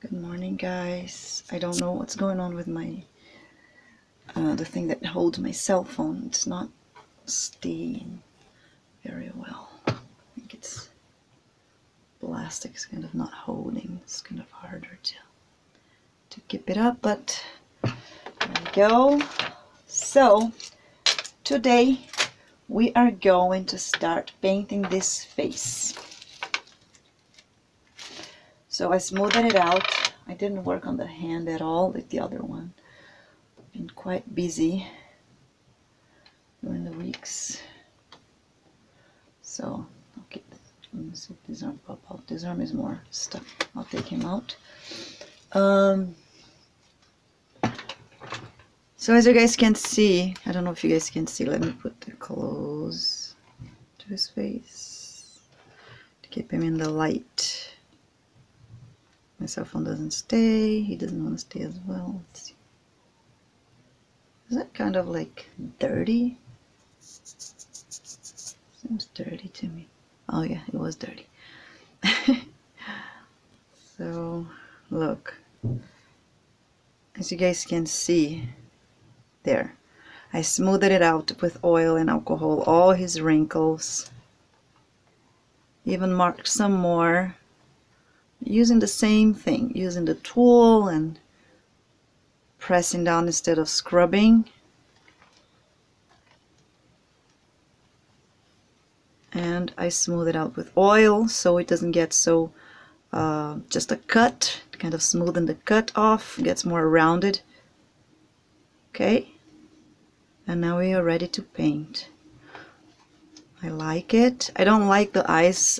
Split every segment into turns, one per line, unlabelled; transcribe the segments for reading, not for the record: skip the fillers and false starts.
Good morning, guys. I don't know what's going on with my the thing that holds my cell phone. It's not staying very well. I think it's plastic is kind of not holding. It's kind of harder to keep it up, but there we go. So today we are going to start painting this face. So I smoothed it out. I didn't work on the hand at all like the other one. Been quite busy during the weeks. So okay, let me see if this arm pop out. This arm is more stuck. I'll take him out. So as you guys can see, I don't know if you guys can see, let me put the close to his face to keep him in the light. My cell phone doesn't stay. He doesn't want to stay as well. Let's see. Is that kind of like dirty? Seems dirty to me. Oh yeah, it was dirty. So look, as you guys can see there, I smoothed it out with oil and alcohol, all his wrinkles, even marked some more using the same thing, using the tool and pressing down instead of scrubbing. And I smooth it out with oil so it doesn't get so just a cut, kind of smoothing the cut off, gets more rounded. Okay, and now we are ready to paint. I like it. I don't like the eyes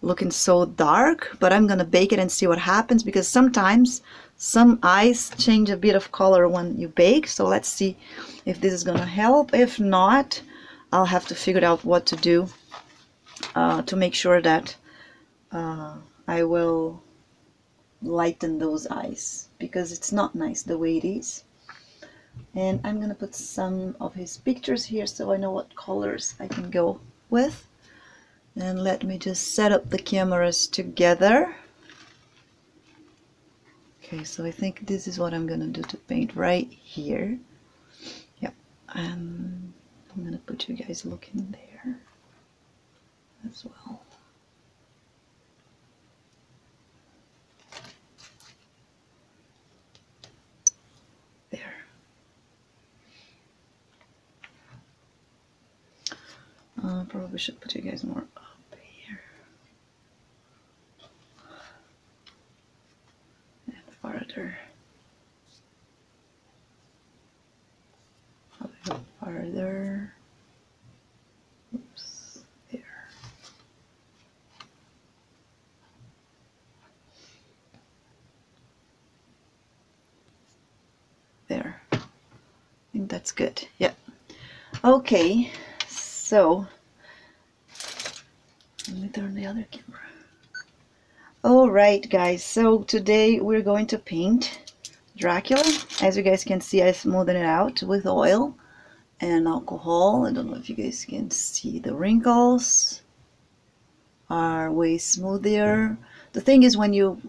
looking so dark, but I'm gonna bake it and see what happens, because sometimes some eyes change a bit of color when you bake. So let's see if this is gonna help. If not, I'll have to figure out what to do to make sure that I will lighten those eyes, because it's not nice the way it is. And I'm gonna put some of his pictures here so I know what colors I can go with. And let me just set up the cameras together. Okay, so I think this is what I'm gonna do to paint right here. Yep, and I'm gonna put you guys looking there as well. There. Probably should put you guys more up here. And farther. A little farther. Oops. There. There. I think that's good. Yep. Okay. So let me turn the other camera. Alright guys, so today we're going to paint Dracula. As you guys can see, I smoothed it out with oil and alcohol. I don't know if you guys can see the wrinkles are way smoother. The thing is, when you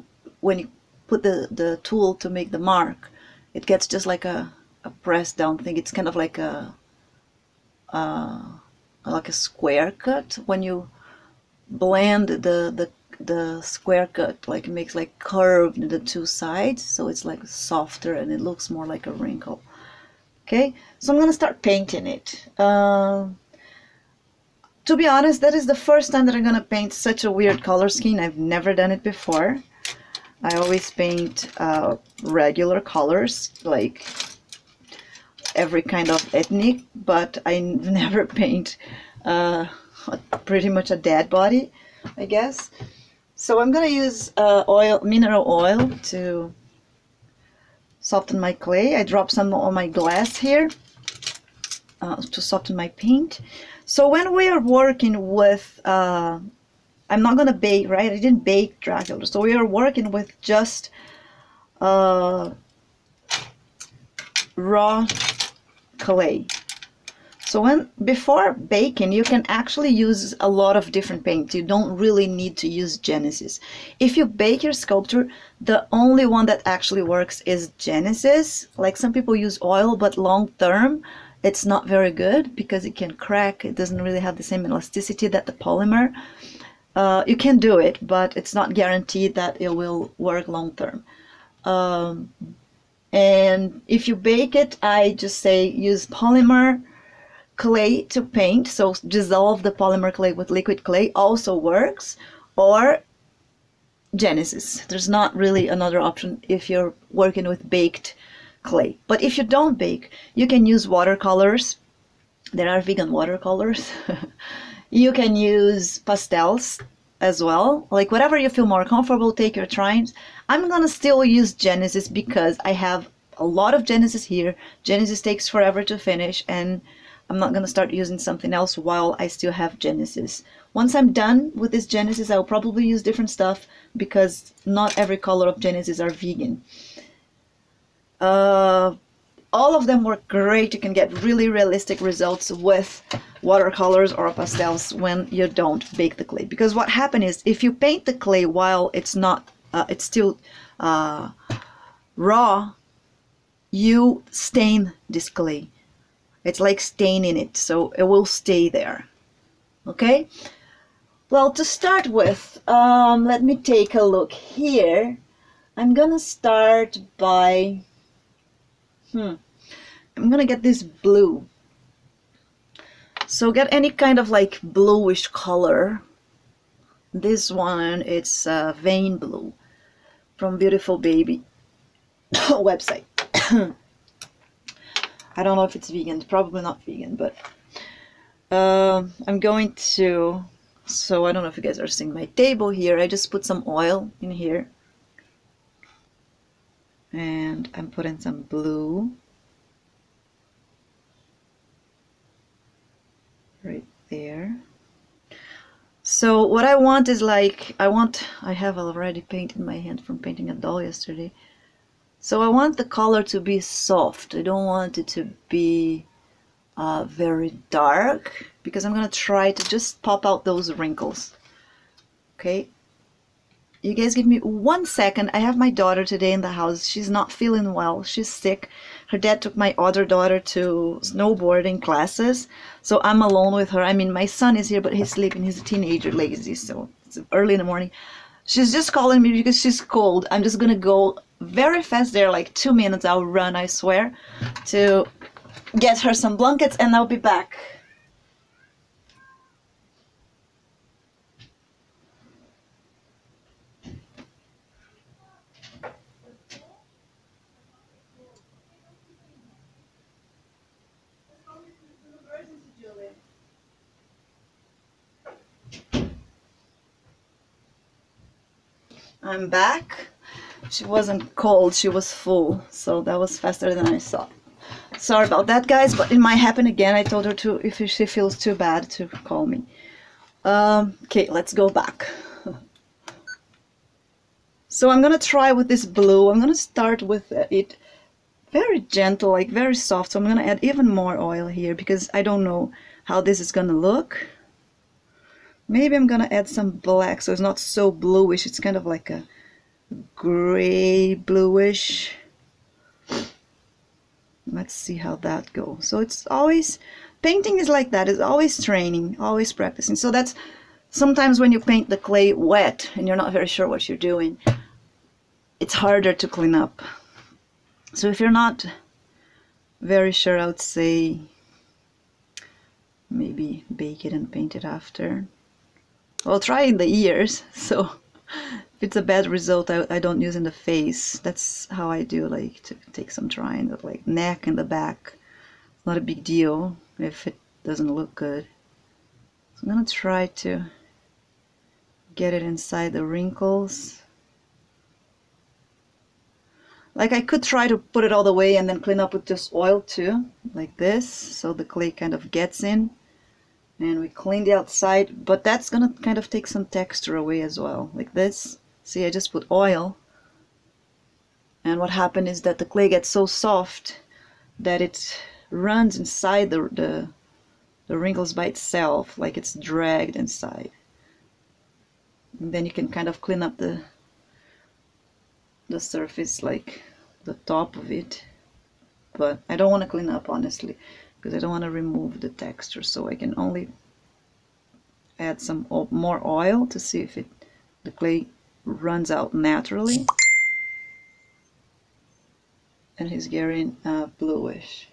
put the tool to make the mark, it gets just like a press down thing. It's kind of like a square cut. When you blend the square cut, like it makes like curved in the two sides, so it's like softer and it looks more like a wrinkle. Okay, so I'm gonna start painting it. To be honest, that is the first time that I'm gonna paint such a weird color scheme. I've never done it before. I always paint regular colors, like every kind of ethnic, but I never paint pretty much a dead body, I guess. So I'm gonna use mineral oil to soften my clay. I dropped some on my glass here to soften my paint. So when we are working with, I'm not gonna bake, right? I didn't bake Dracula, so we are working with just raw clay. So before baking, you can actually use a lot of different paints. You don't really need to use Genesis. If you bake your sculpture, the only one that actually works is Genesis. Like some people use oil, but long term, it's not very good because it can crack. It doesn't really have the same elasticity that the polymer. You can do it, but it's not guaranteed that it will work long term. And if you bake it, I just say use polymer clay to paint, so dissolve the polymer clay with liquid clay also works, or Genesis. There's not really another option if you're working with baked clay. But if you don't bake, you can use watercolors. There are vegan watercolors. You can use pastels as well. Like whatever you feel more comfortable, take your tries. I'm gonna still use Genesis because I have a lot of Genesis here. Genesis takes forever to finish, and I'm not going to start using something else while I still have Genesis. Once I'm done with this Genesis, I'll probably use different stuff because not every color of Genesis are vegan. All of them work great. You can get really realistic results with watercolors or pastels when you don't bake the clay. Because what happens is if you paint the clay while it's not, it's still raw, you stain this clay. It's like staining it, so it will stay there. Okay? Well, to start with, let me take a look here. I'm gonna start by, I'm gonna get this blue. So get any kind of like bluish color. This one, it's vein blue from Beautiful Baby website. I don't know if it's vegan, it's probably not vegan, but I'm going to, so I don't know if you guys are seeing my table here. I just put some oil in here. And I'm putting some blue. Right there. So what I want is like, I have already paint in my hand from painting a doll yesterday. So I want the color to be soft. I don't want it to be very dark because I'm gonna try to just pop out those wrinkles. Okay, you guys give me 1 second. I have my daughter today in the house. She's not feeling well. She's sick. Her dad took my other daughter to snowboarding classes, so I'm alone with her. I mean, my son is here, but he's sleeping. He's a teenager, lazy, so it's early in the morning. She's just calling me because she's cold. I'm just gonna go very fast there, like 2 minutes. I'll run, I swear, to get her some blankets, and I'll be back. I'm back. She wasn't cold, she was full, so that was faster than I thought. Sorry about that, guys, but it might happen again. I told her to, if she feels too bad, to call me. Okay, let's go back. So I'm gonna try with this blue. I'm gonna start with it very gentle, like very soft. So I'm gonna add even more oil here because I don't know how this is gonna look. Maybe I'm gonna add some black so it's not so bluish. It's kind of like a gray bluish. Let's see how that goes. So it's always, painting is like that. It's always training, always practicing. So that's sometimes when you paint the clay wet and you're not very sure what you're doing, it's harder to clean up. So if you're not very sure, I would say maybe bake it and paint it after. Well, try in the ears. So if it's a bad result, I don't use in the face. That's how I do, like to take some trying of like neck and the back. It's not a big deal if it doesn't look good. So I'm gonna try to get it inside the wrinkles. Like I could try to put it all the way and then clean up with just oil too, like this, so the clay kind of gets in. And we clean the outside, but that's gonna kind of take some texture away as well, like this. See, I just put oil, and what happened is that the clay gets so soft that it runs inside the the wrinkles by itself, like it's dragged inside. And then you can kind of clean up the surface, like the top of it. But I don't want to clean up, honestly, because I don't want to remove the texture, so I can only add some more oil to see if the clay runs out naturally. And he's getting bluish.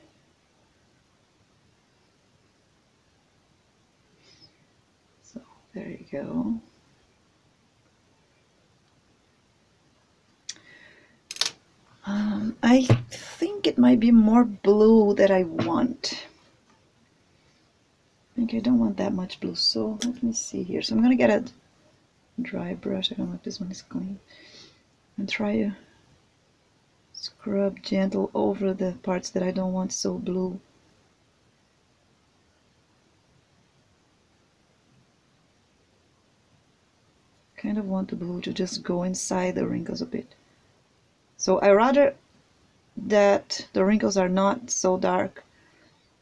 So there you go. I think it might be more blue that I want. I think I don't want that much blue, so let me see here. So I'm gonna get a dry brush. I don't know if this one is clean. And try to scrub gentle over the parts that I don't want so blue. Kind of want the blue to just go inside the wrinkles a bit. So I rather that the wrinkles are not so dark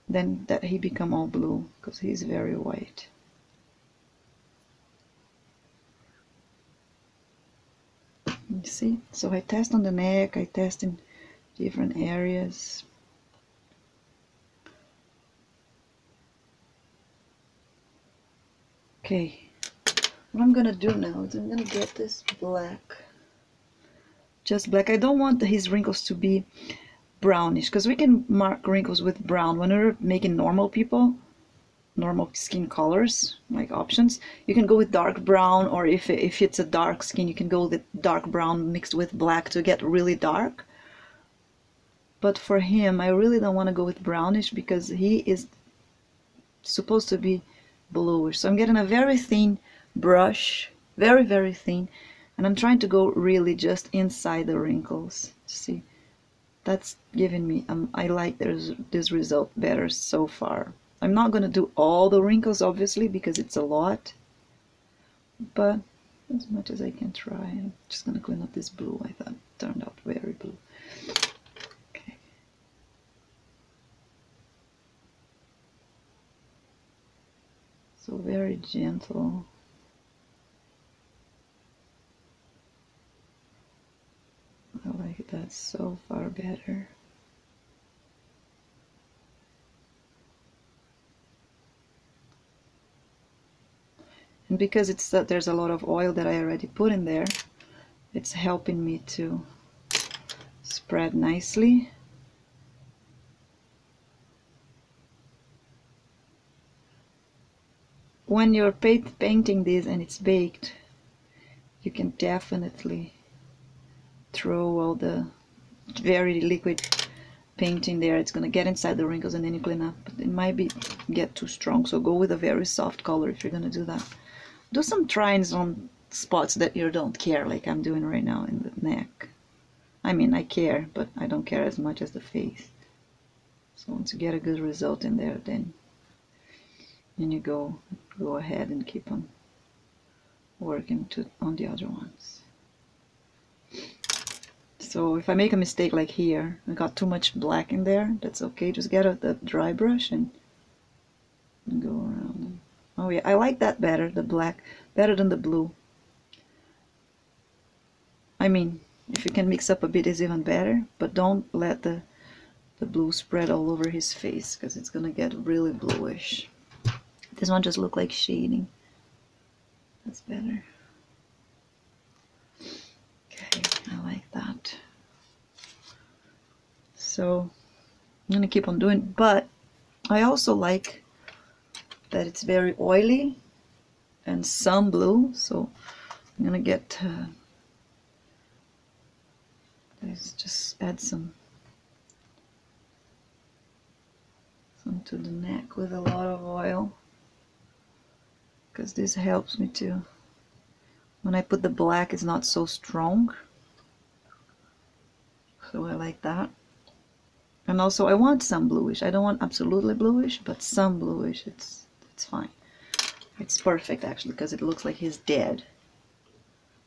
than that he become all blue, because he's very white. You see? So I test on the neck, I test in different areas. Okay, what I'm gonna do now is I'm gonna get this black, just black. I don't want his wrinkles to be brownish, because we can mark wrinkles with brown when we're making normal people, normal skin colors, like options. You can go with dark brown, or if it's a dark skin, you can go with dark brown mixed with black to get really dark. But for him, I really don't want to go with brownish because he is supposed to be bluish. So I'm getting a very thin brush, very, very thin, and I'm trying to go really just inside the wrinkles. See, that's giving me, I like this result better so far. I'm not going to do all the wrinkles, obviously, because it's a lot, but as much as I can try. I'm just going to clean up this blue. I thought it turned out very blue. Okay. So very gentle. I like that so far better. And because it's that there's a lot of oil that I already put in there, it's helping me to spread nicely. When you're painting this and it's baked, you can definitely throw all the very liquid paint in there. It's gonna get inside the wrinkles and then you clean up. But it might get too strong, so go with a very soft color if you're gonna do that. Do some tries on spots that you don't care, like I'm doing right now in the neck. I mean, I care, but I don't care as much as the face. So once you get a good result in there, then you go ahead and keep on working on the other ones. So if I make a mistake like here, I got too much black in there, that's okay. Just get out the dry brush and go around. Oh yeah, I like that better, the black, better than the blue. I mean, if you can mix up a bit, it's even better, but don't let the blue spread all over his face, because it's gonna get really bluish. This one just looked like shading. That's better. Okay, I like that. So I'm gonna keep on doing, but I also like that it's very oily and some blue, so I'm gonna get let's just add some to the neck with a lot of oil, because this helps me to, when I put the black, it's not so strong, so I like that. And also I want some bluish. I don't want absolutely bluish, but some bluish, it's fine. It's perfect actually, because it looks like he's dead,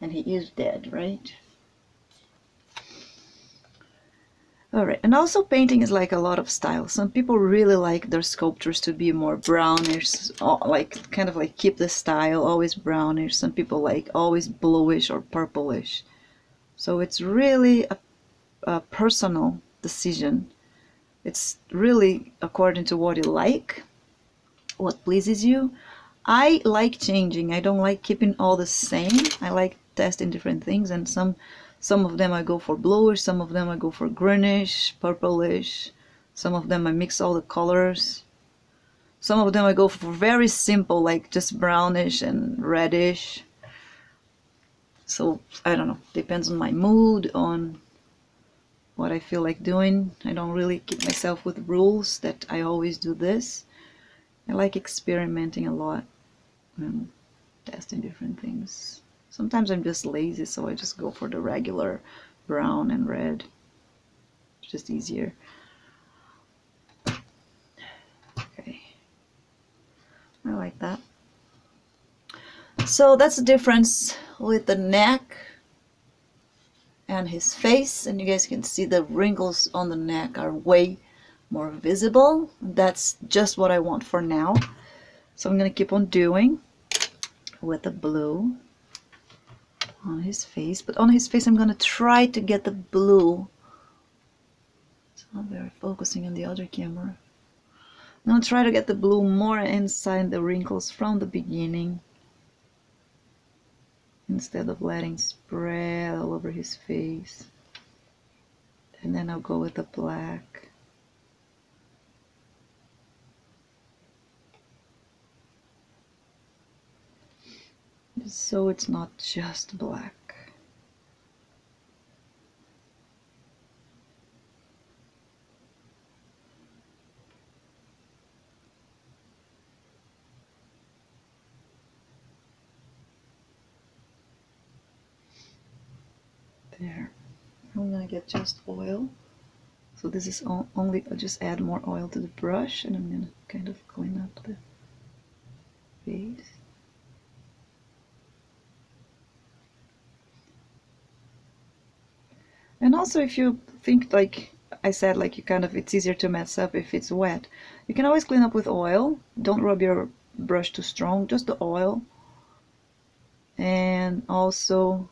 and he is dead, right? All right, and also painting is like a lot of style. Some people really like their sculptures to be more brownish, like kind of like keep the style always brownish. Some people like always bluish or purplish. So it's really a personal decision. It's really according to what you like, what pleases you. I like changing. I don't like keeping all the same. I like testing different things, and some of them I go for bluish, some of them I go for greenish, purplish, some of them I mix all the colors. Some of them I go for very simple, like just brownish and reddish. So I don't know. Depends on my mood, on what I feel like doing. I don't really keep myself with rules that I always do this. I like experimenting a lot and testing different things. Sometimes I'm just lazy, so I just go for the regular brown and red. It's just easier. Okay, I like that. So that's the difference with the neck and his face, and you guys can see the wrinkles on the neck are way more visible. That's just what I want for now. So I'm gonna keep on doing with the blue on his face, but on his face I'm gonna try to get the blue. It's not very focusing on the other camera. I'm gonna try to get the blue more inside the wrinkles from the beginning instead of letting spread all over his face. And then I'll go with the black. So it's not just black. There. I'm gonna get just oil. So this is only, I'll just add more oil to the brush, and I'm gonna kind of clean up the face. And also, if you think, like I said, like you kind of, it's easier to mess up if it's wet. You can always clean up with oil. Don't rub your brush too strong, just the oil. And also,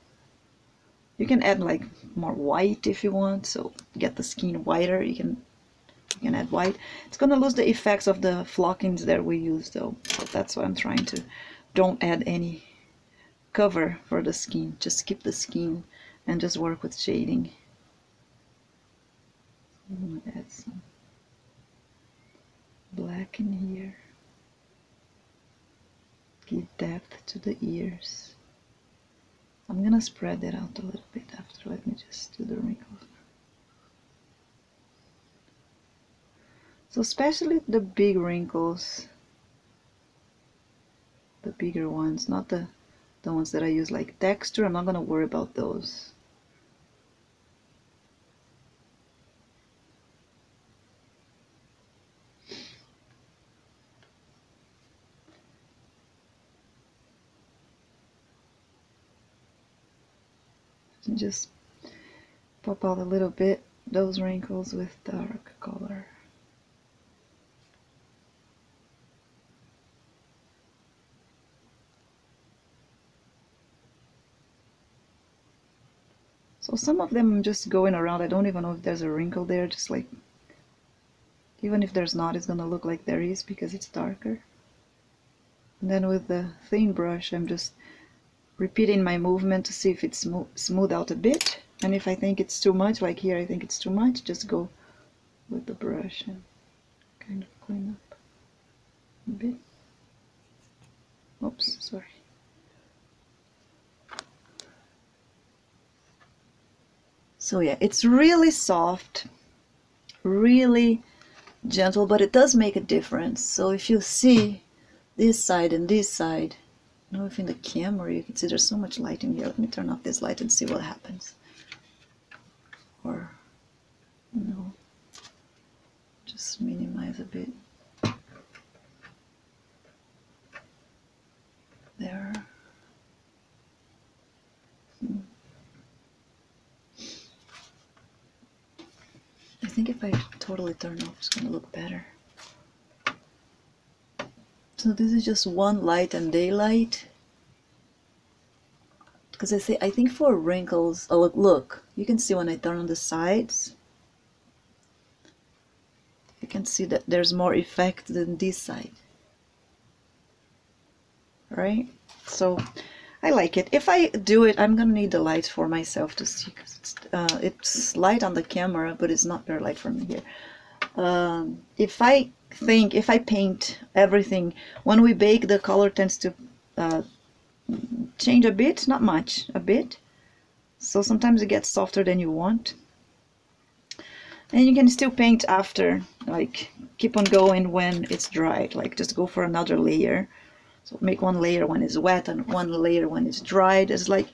you can add like more white if you want, so get the skin whiter. You can add white. It's gonna lose the effects of the flockings that we use though, so that's why I'm trying to don't add any cover for the skin. Just keep the skin and just work with shading. I'm gonna add some black in here. Give depth to the ears. I'm gonna spread that out a little bit after. Let me just do the wrinkles. So especially the big wrinkles, the bigger ones, not the ones that I use like texture. I'm not gonna worry about those. And just pop out a little bit those wrinkles with dark color. So some of them I'm just going around. I don't even know if there's a wrinkle there, just like, even if there's not, it's gonna look like there is because it's darker. And then with the thin brush, I'm just repeating my movement to see if it's smooth out a bit. And if I think it's too much, like here I think it's too much, just go with the brush and kind of clean up a bit. Oops, sorry. So yeah, it's really soft, really gentle, but it does make a difference. So if you see this side and this side, I don't know if in the camera you can see there's so much light in here. Let me turn off this light and see what happens. Or no, just minimize a bit. There. think if I totally turn off, it's gonna look better. So this is just one light and daylight. Because I think for wrinkles, oh look, you can see when I turn on the sides, you can see that there's more effect than this side, right? So I like it. If I do it, I'm gonna need the light for myself to see, because it's light on the camera, but it's not very light from here. If I paint everything, when we bake, the color tends to change a bit, not much, a bit. So sometimes it gets softer than you want. And you can still paint after, like keep on going when it's dry, like just go for another layer. So make one layer when it's wet and one layer when it's dried. It's like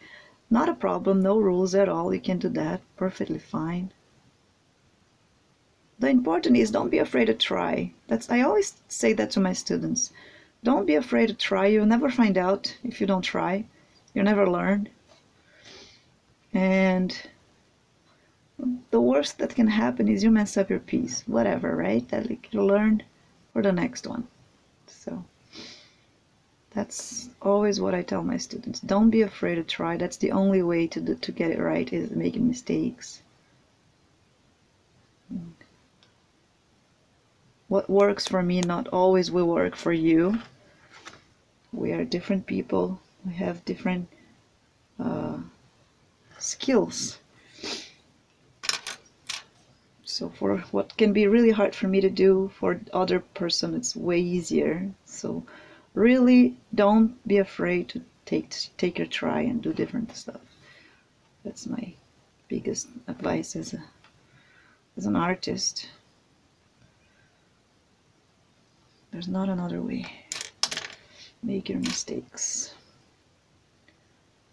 not a problem, no rules at all. You can do that perfectly fine. The important is don't be afraid to try. I always say that to my students. Don't be afraid to try. You'll never find out if you don't try. You'll never learn. And the worst that can happen is you mess up your piece, whatever, right? That like you learn for the next one. So that's always what I tell my students. Don't be afraid to try. That's the only way to get it right, is making mistakes. What works for me not always will work for you. We are different people. We have different skills. So for what can be really hard for me to do, for other person it's way easier. So really don't be afraid to take your try and do different stuff. That's my biggest advice as an artist. There's not another way. Make your mistakes.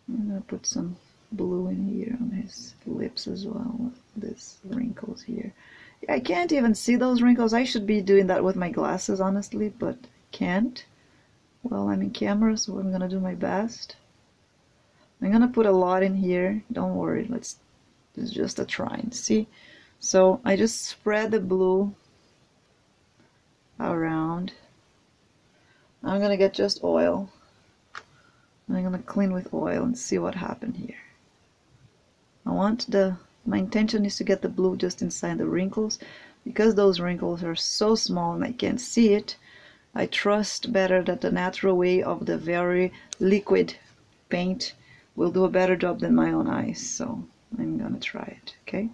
I'm gonna put some blue in here on his lips as well. This wrinkles here. I can't even see those wrinkles. I should be doing that with my glasses, honestly, but can't. Well, I'm in camera, so I'm gonna do my best. I'm gonna put a lot in here. Don't worry. It's just a try. See? So I just spread the blue around. I'm gonna get just oil. I'm gonna clean with oil and see what happened here. My intention is to get the blue just inside the wrinkles. Because those wrinkles are so small and I can't see it, I trust better that the natural way of the very liquid paint will do a better job than my own eyes. So I'm gonna try it, okay?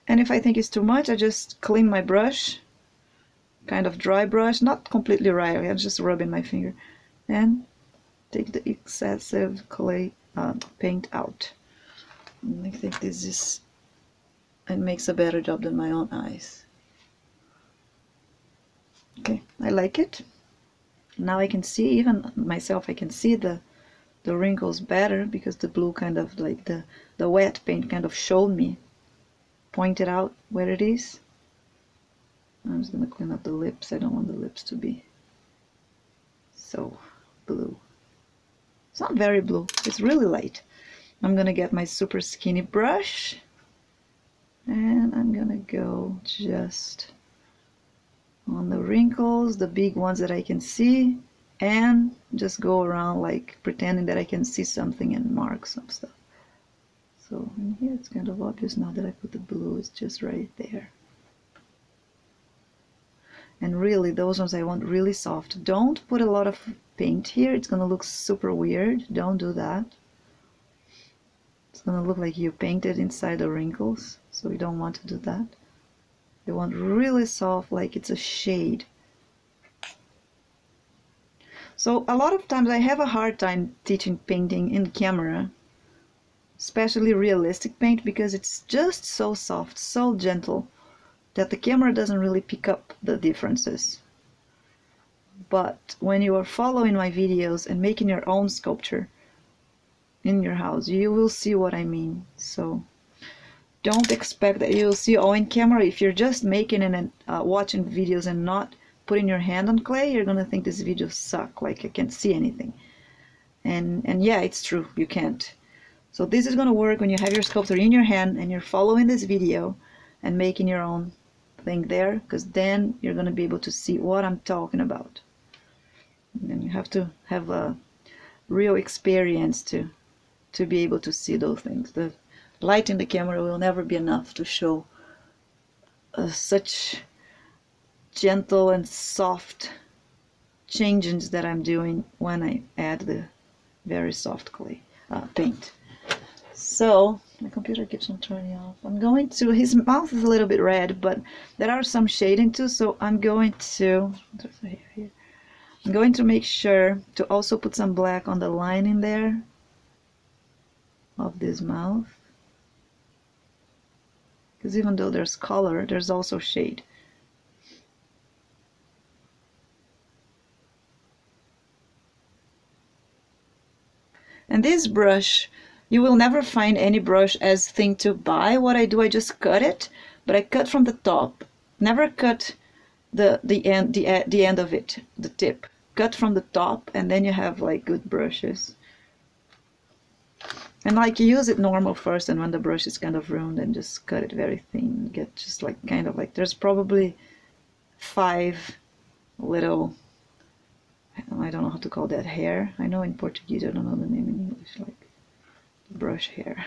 And if I think it's too much, I just clean my brush, kind of dry brush, not completely dry, I'm just rubbing my finger, and take the excessive paint out. And I think it makes a better job than my own eyes. Okay, I like it. Now I can see, even myself, I can see the wrinkles better, because the blue kind of like the wet paint kind of showed me, pointed out where it is. I'm just gonna clean up the lips. I don't want the lips to be so blue. It's not very blue, it's really light. I'm gonna get my super skinny brush and I'm gonna go just on the wrinkles, the big ones that I can see, and just go around like pretending that I can see something and mark some stuff. So in here it's kind of obvious now that I put the blue, it's just right there. And really, those ones I want really soft. Don't put a lot of paint here, it's gonna look super weird. Don't do that. It's gonna look like you painted inside the wrinkles, so you don't want to do that. You want really soft, like it's a shade. So a lot of times I have a hard time teaching painting in camera, especially realistic paint, because it's just so soft, so gentle, that the camera doesn't really pick up the differences. But when you are following my videos and making your own sculpture in your house, you will see what I mean. So don't expect that you'll see all in camera. If you're just making and watching videos and not putting your hand on clay, you're gonna think this video suck, like I can't see anything. And yeah, it's true, you can't. So this is gonna work when you have your sculpture in your hand and you're following this video and making your own thing there, because then you're going to be able to see what I'm talking about. And you have to have a real experience to be able to see those things. The light in the camera will never be enough to show such gentle and soft changes that I'm doing when I add the very soft clay paint. So my computer keeps on turning off. I'm going to, his mouth is a little bit red, but there are some shading too, so I'm going to make sure to also put some black on the lining there of this mouth, because even though there's color, there's also shade. And this brush, you will never find any brush as thin to buy. What I do, I just cut it, but I cut from the top. Never cut the end of it, the tip. Cut from the top, and then you have like good brushes. And like use it normal first, and when the brush is kind of round, then just cut it very thin. Get just like kind of like, there's probably 5 little, I don't know how to call that, hair. I know in Portuguese, I don't know the name in English, like brush hair.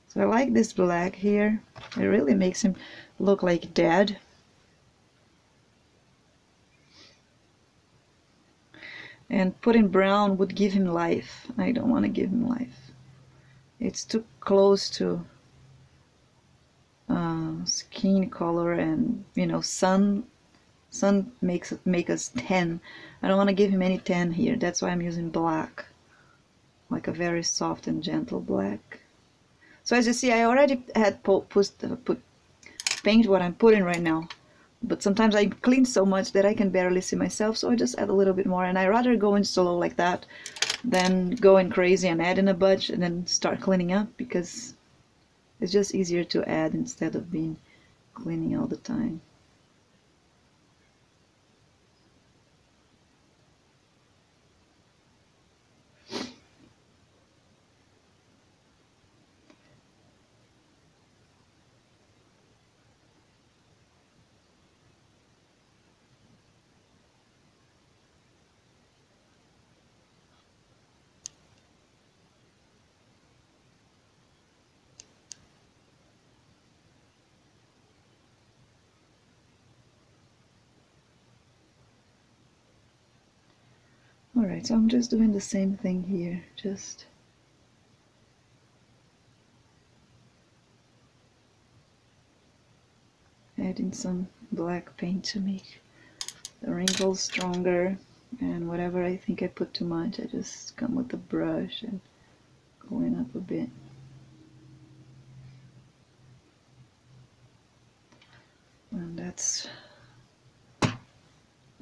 So I like this black here. It really makes him look like dead. And putting brown would give him life. I don't want to give him life. It's too close to skin color, and you know, sun make us tan. I don't want to give him any tan here. That's why I'm using black, like a very soft and gentle black. So as you see, I already had put paint what I'm putting right now, but sometimes I clean so much that I can barely see myself, so I just add a little bit more. And I rather go in slow like that than going crazy and adding a bunch and then start cleaning up, because it's just easier to add instead of being cleaning all the time. Alright, so I'm just doing the same thing here, just adding some black paint to make the wrinkles stronger, and whatever I think I put too much, I just come with the brush and going up a bit. And that's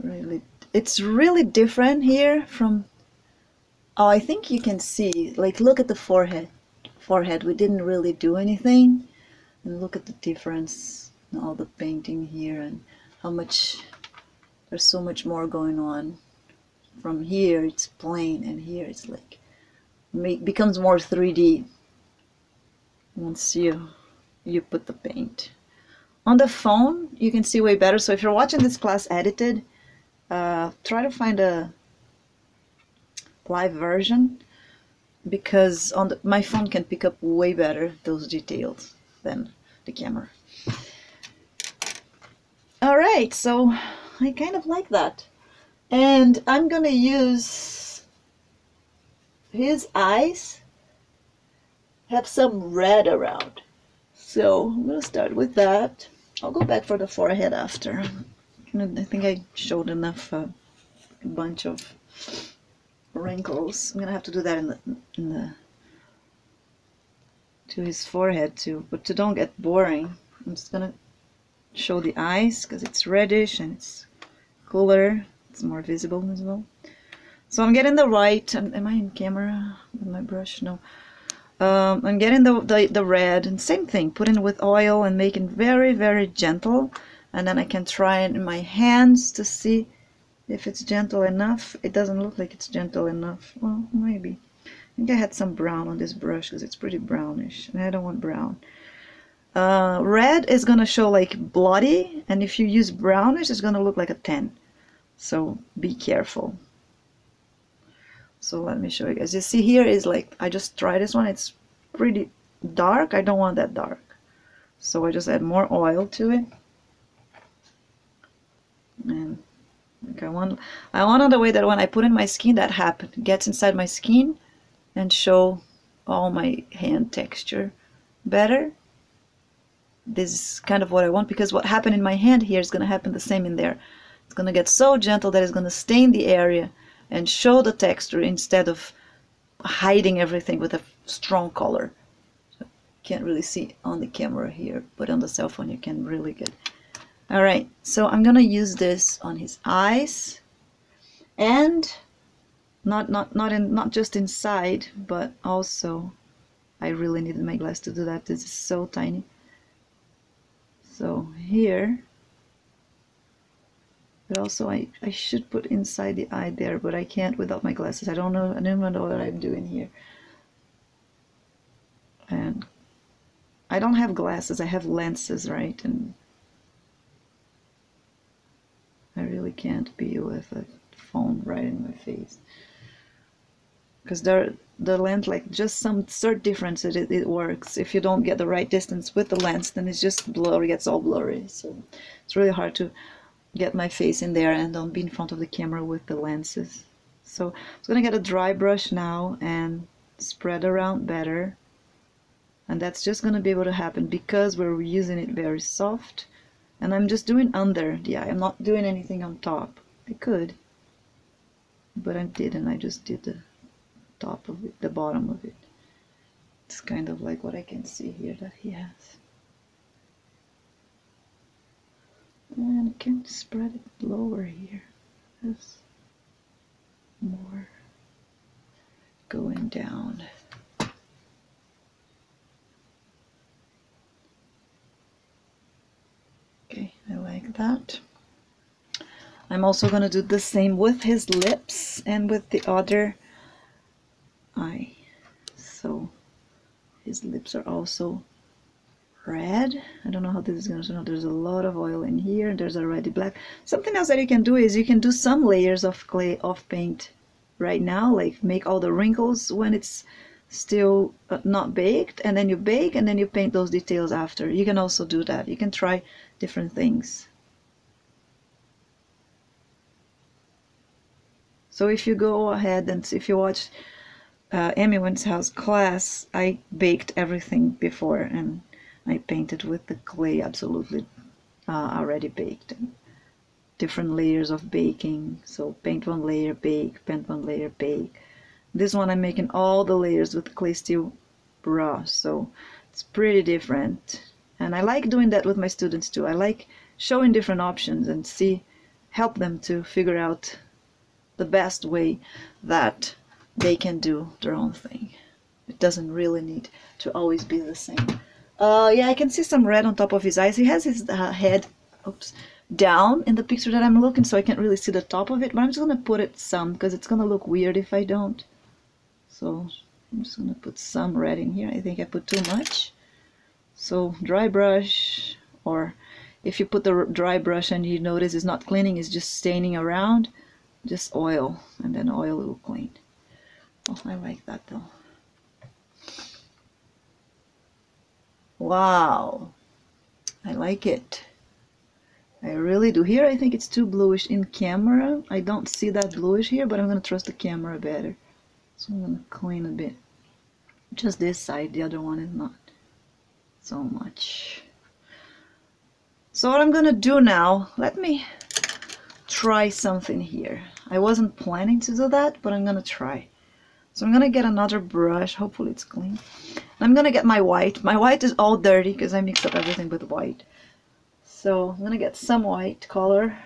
really, it's really different here from, oh, I think you can see, like look at the forehead. We didn't really do anything, and look at the difference in all the painting here, and how much, there's so much more going on. From here it's plain, and here it's like becomes more 3D once you put the paint. On the phone you can see way better, so if you're watching this class edited, try to find a live version, because on my phone can pick up way better those details than the camera. Alright, so I kind of like that. And I'm gonna use his eyes have some red around. So I'm gonna start with that. I'll go back for the forehead after. I think I showed enough a bunch of wrinkles. I'm gonna have to do that in the to his forehead too, but to don't get boring, I'm just gonna show the eyes because it's reddish and it's cooler. It's more visible as well. So I'm getting the white. Am I in camera with my brush? No. I'm getting the red, and same thing, putting it with oil and making very, very gentle, and then I can try it in my hands to see if it's gentle enough. It doesn't look like it's gentle enough. Well, maybe. I think I had some brown on this brush because it's pretty brownish, and I don't want brown. Red is gonna show like bloody, and if you use brownish, it's gonna look like a 10. So be careful. So let me show you guys. You see here is like, I just tried this one. It's pretty dark. I don't want that dark. So I just add more oil to it. And like I want on the way that when I put in my skin, that happen gets inside my skin and show all my hand texture better. This is kind of what I want, because what happened in my hand here is going to happen the same in there. It's going to get so gentle that it's going to stain the area and show the texture instead of hiding everything with a strong color. So can't really see on the camera here, but on the cell phone you can really get. All right, so I'm going to use this on his eyes, and not just inside, but also I really needed my glass to do that. This is so tiny. So here, but also I should put inside the eye there, but I can't without my glasses. I don't even know what I'm doing here. And I don't have glasses, I have lenses, right? And I really can't be with a phone right in my face. Because the lens, like just some sort difference, it works. If you don't get the right distance with the lens, then it's just blurry, gets all blurry. So it's really hard to get my face in there and don't be in front of the camera with the lenses. So I'm gonna get a dry brush now and spread around better. And that's just gonna be able to happen because we're using it very soft. And I'm just doing under the eye. I'm not doing anything on top. I could, but I didn't. I just did the top of it, the bottom of it. It's kind of like what I can see here that he has. And I can spread it lower here. There's more going down. Okay, I like that. I'm also going to do the same with his lips and with the other eye. So his lips are also red. I don't know how this is going to turn out. There's a lot of oil in here, and there's already black. Something else that you can do is you can do some layers of clay, of paint right now, like make all the wrinkles when it's still not baked, and then you bake and then you paint those details after. You can also do that. You can try different things. So if you go ahead and if you watch Amy Wineshouse's class, I baked everything before and I painted with the clay absolutely already baked. Different layers of baking. So paint one layer, bake, paint one layer, bake. This one I'm making all the layers with clay steel brush, so it's pretty different. And I like doing that with my students too. I like showing different options and help them to figure out the best way that they can do their own thing. It doesn't really need to always be the same. Yeah, I can see some red on top of his eyes. He has his head down in the picture that I'm looking, so I can't really see the top of it, but I'm just gonna put it some because it's gonna look weird if I don't. So I'm just gonna put some red in here. I think I put too much. So dry brush, or if you put the dry brush and you notice it's not cleaning, it's just staining around, just oil, and then oil will clean. Oh, I like that though. Wow, I like it. I really do. Here I think it's too bluish in camera. I don't see that bluish here, but I'm gonna trust the camera better. So I'm gonna clean a bit. Just this side, the other one is not so much. So what I'm gonna do now, let me try something here. I wasn't planning to do that, but I'm gonna try. So I'm gonna get another brush, hopefully it's clean. I'm gonna get my white. My white is all dirty because I mixed up everything with white. So I'm gonna get some white color.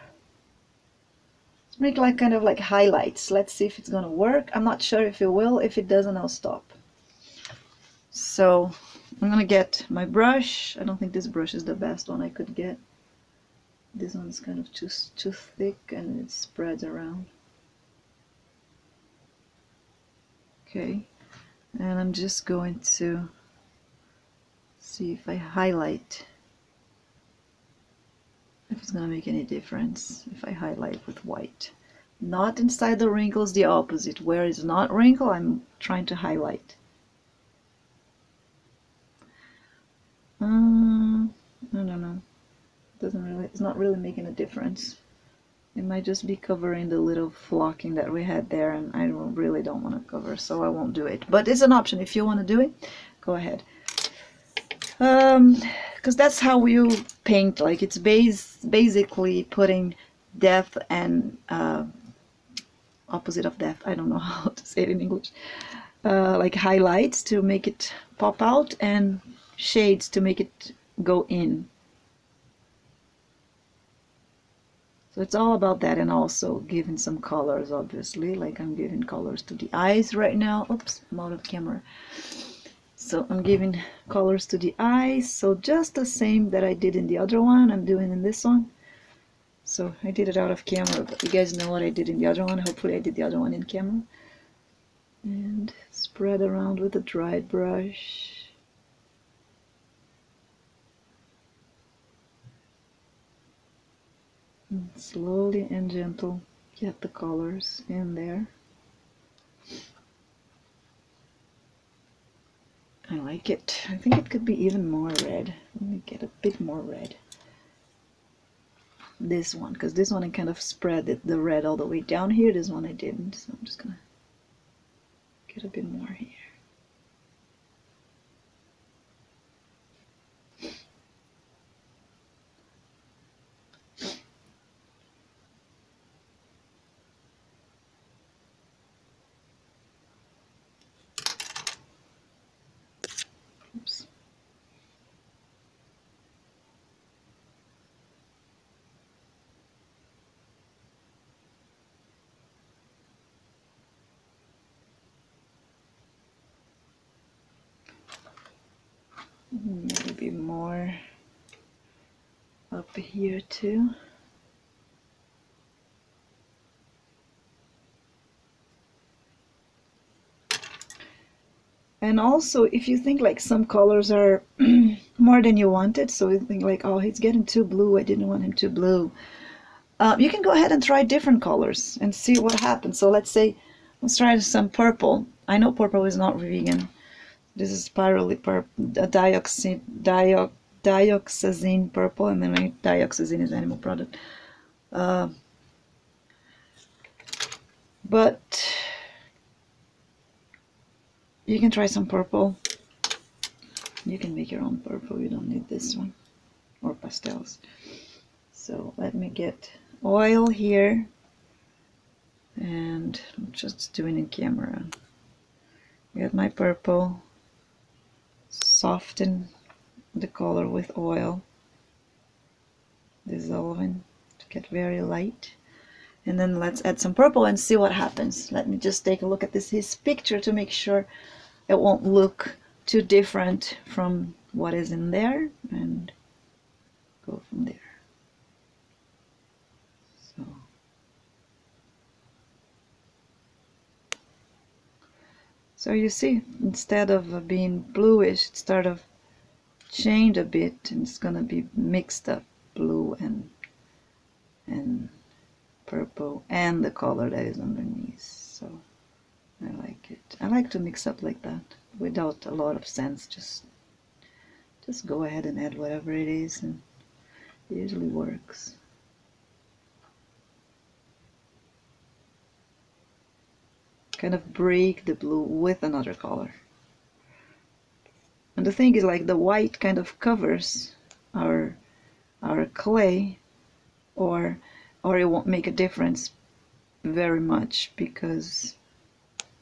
Let's make like kind of like highlights. Let's see if it's gonna work. I'm not sure if it will. If it doesn't, I'll stop. So I'm gonna get my brush. I don't think this brush is the best one I could get. This one's kind of too thick and it spreads around. Okay, and I'm just going to see if I highlight, if it's gonna make any difference if I highlight with white. Not inside the wrinkles, the opposite. Where it's not wrinkle, I'm trying to highlight. I don't know. It's not really making a difference. It might just be covering the little flocking that we had there, and I really don't want to cover, so I won't do it. But it's an option. If you want to do it, go ahead. Because that's how you paint. Like, it's basically putting depth and opposite of depth. I don't know how to say it in English. Like highlights to make it pop out, and shades to make it go in. So it's all about that, and also giving some colors, obviously. Like, I'm giving colors to the eyes right now. Oops, I'm out of camera. So I'm giving colors to the eyes. So just the same that I did in the other one, I'm doing in this one. So I did it out of camera, but you guys know what I did in the other one. Hopefully I did the other one in camera. And spread around with a dried brush. And slowly and gentle get the colors in there. I like it. I think it could be even more red. Let me get a bit more red. This one, because this one I kind of spread the red all the way down here. This one I didn't, so I'm just gonna get a bit more here. Oops. Maybe more up here too. And also, if you think like some colors are more than you wanted, so you think like, oh, he's getting too blue, I didn't want him too blue. You can go ahead and try different colors and see what happens. So let's try some purple. I know purple is not vegan. This is spirally purple, dioxazine purple, and then dioxazine is animal product. But you can try some purple. You can make your own purple. You don't need this one, or pastels. So let me get oil here, and I'm just doing in camera. Get my purple, soften the color with oil, dissolving to get very light. And then let's add some purple and see what happens. Let me just take a look at his picture to make sure it won't look too different from what is in there, and go from there. So you see, instead of being bluish, it started to change a bit, and it's gonna be mixed up, blue and purple, and the color that is underneath. So I like it. I like to mix up like that without a lot of sense. Just go ahead and add whatever it is, and it usually works. Kind of break the blue with another color. And the thing is, like, the white kind of covers our clay, or it won't make a difference very much, because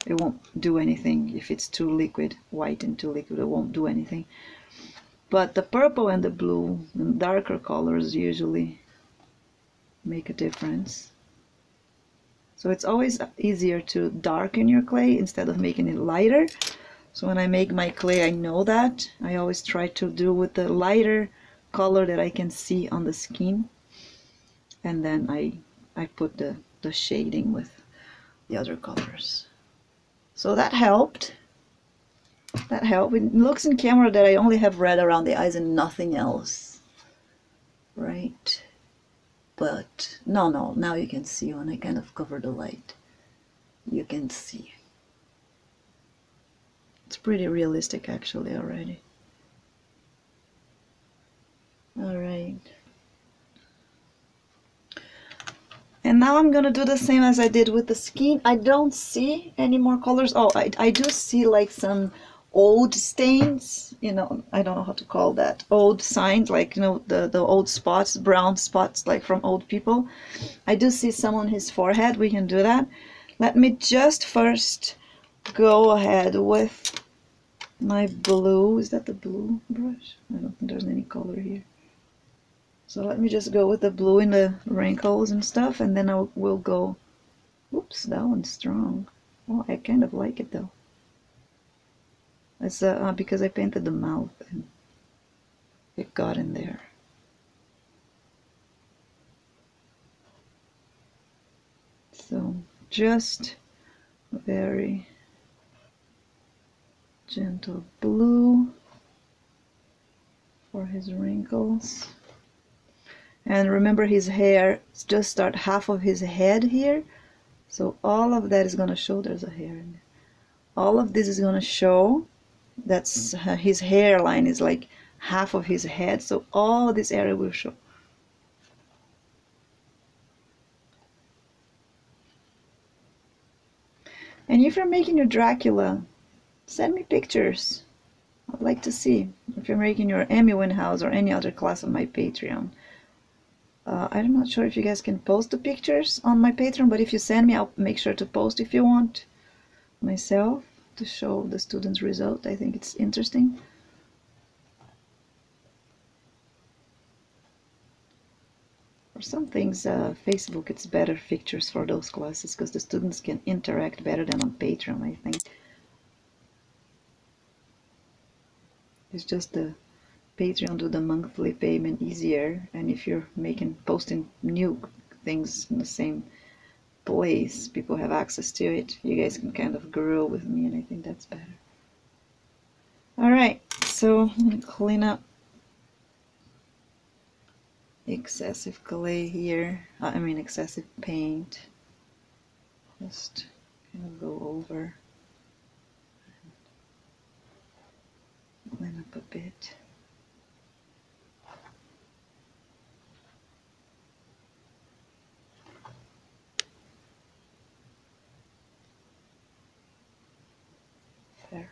it won't do anything if it's too liquid. White and too liquid, it won't do anything. But the purple and the blue and darker colors usually make a difference. So it's always easier to darken your clay instead of making it lighter. So when I make my clay, I know that. I always try to do with the lighter color that I can see on the skin. And then I put the shading with the other colors. So that helped. That helps. It looks in camera that I only have red around the eyes and nothing else. Right? But no, now you can see when I kind of cover the light. You can see. It's pretty realistic actually already. Alright. And now I'm gonna do the same as I did with the skin. I don't see any more colors. Oh, I do see like some old stains, you know, I don't know how to call that. Old signs, like, you know, the old spots, brown spots, like from old people. I do see some on his forehead. We can do that. Let me just first go ahead with my blue. Is that the blue brush? I don't think there's any color here. So let me just go with the blue in the wrinkles and stuff, and then we'll go. Oops, that one's strong. Oh, I kind of like it though. It's because I painted the mouth and it got in there. So just very gentle blue for his wrinkles. And remember, his hair, just start half of his head here. So all of that is going to show. There's a hair in there. All of this is going to show. That's his hairline is like half of his head. So all this area will show. And if you're making your Dracula, send me pictures. I'd like to see. If you're making your Amy Winehouse or any other class on my Patreon. I'm not sure if you guys can post the pictures on my Patreon, but if you send me, I'll make sure to post if you want myself to show the students' result. I think it's interesting. For some things, Facebook, it's better pictures for those classes because the students can interact better than on Patreon, I think. It's just the Patreon do the monthly payment easier, and if you're posting new things in the same place, people have access to it. You guys can kind of grow with me, and I think that's better. Alright, so I'm going to clean up excessive clay here. I mean excessive paint. Just kind of go over, clean up a bit. There.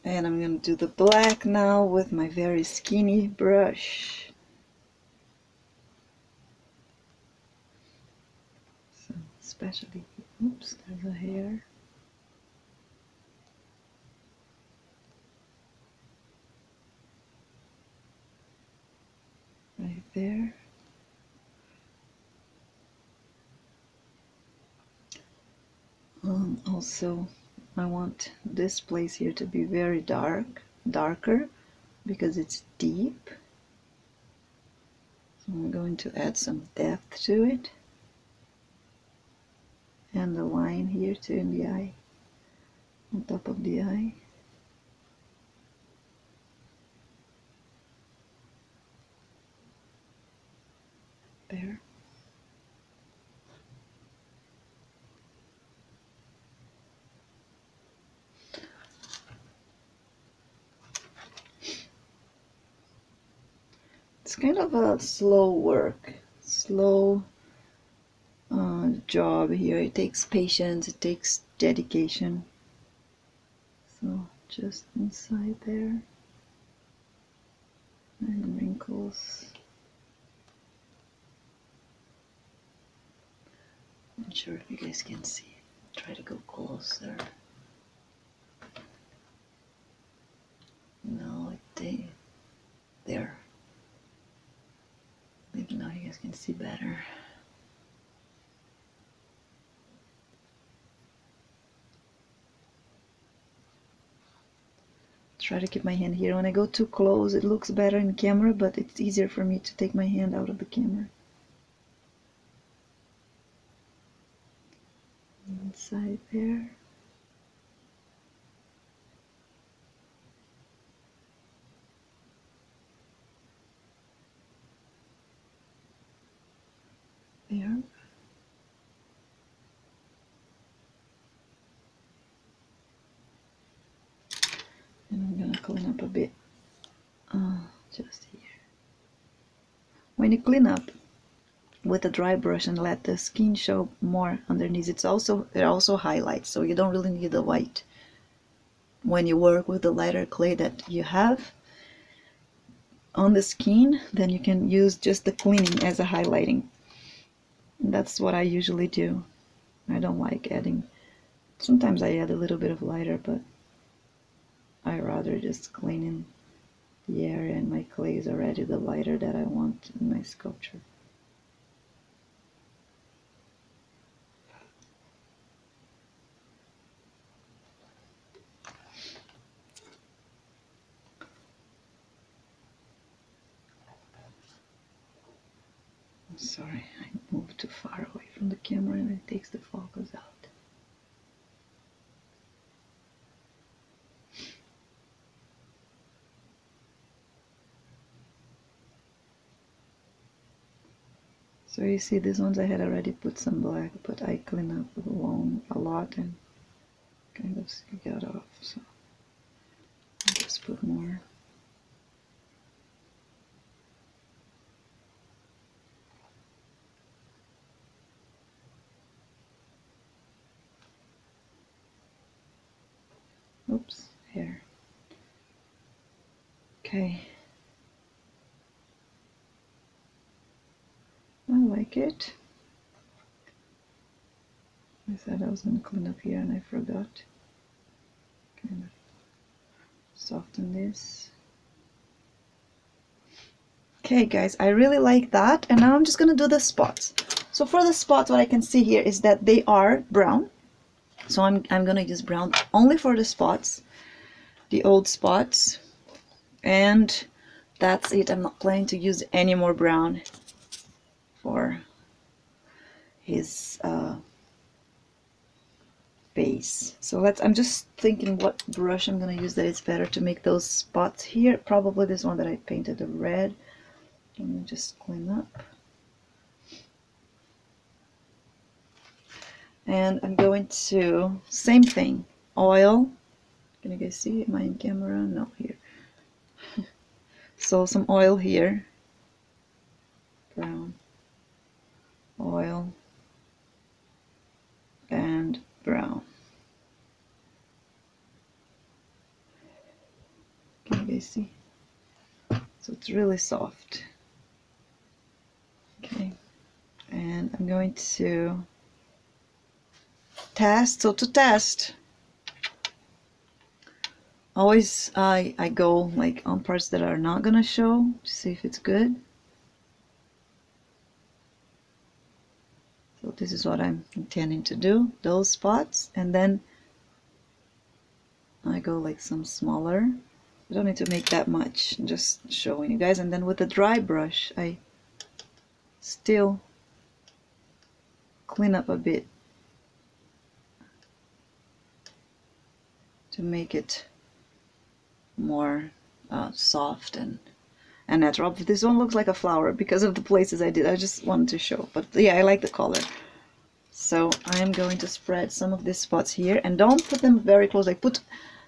And I'm going to do the black now with my very skinny brush. So especially, oops, there's a hair. Right there. Also, I want this place here to be very darker, because it's deep. So I'm going to add some depth to it. And the line here too in the eye, on top of the eye. There. It's kind of a slow work, slow job here. It takes patience, it takes dedication. So just inside there, and wrinkles. Not sure if you guys can see. Try to go closer. No, there. Maybe now you guys can see better. Try to keep my hand here. When I go too close, it looks better in camera, but it's easier for me to take my hand out of the camera. Inside right there. There. And I'm gonna clean up a bit just here. When you clean up with a dry brush and let the skin show more underneath, it also highlights, so you don't really need the white. When you work with the lighter clay that you have on the skin, then you can use just the cleaning as a highlighting. And that's what I usually do. I don't like adding, sometimes I add a little bit of lighter, but I rather just clean in the area, and my clay is already the lighter that I want in my sculpture. I'm sorry, I moved too far away from the camera and it takes the focus out. So you see, these ones I had already put some black, but I clean up a lot and kind of got off, so I'll just put more. Oops, here. Okay. I like it. I said I was going to clean up here and I forgot. Kind of soften this. Okay guys, I really like that, and now I'm just going to do the spots. So for the spots, what I can see here is that they are brown. So I'm going to use brown only for the spots, the old spots, and that's it. I'm not planning to use any more brown for his base. So I'm just thinking what brush I'm going to use that is better to make those spots here. Probably this one that I painted the red. Let me just clean up. And I'm going to, same thing, oil. Can you guys see? Am I in camera? No, here. So some oil here. Brown. Oil. And brown. Can you guys see? So it's really soft. Okay. And I'm going to test. So to test, always I go like on parts that are not gonna show to see if it's good. So this is what I'm intending to do, those spots, and then I go like some smaller. I don't need to make that much, I'm just showing you guys. And then with the dry brush I still clean up a bit to make it more soft and natural. But this one looks like a flower because of the places I did. I just wanted to show, but yeah, I like the color. So I'm going to spread some of these spots here, and don't put them very close. Like put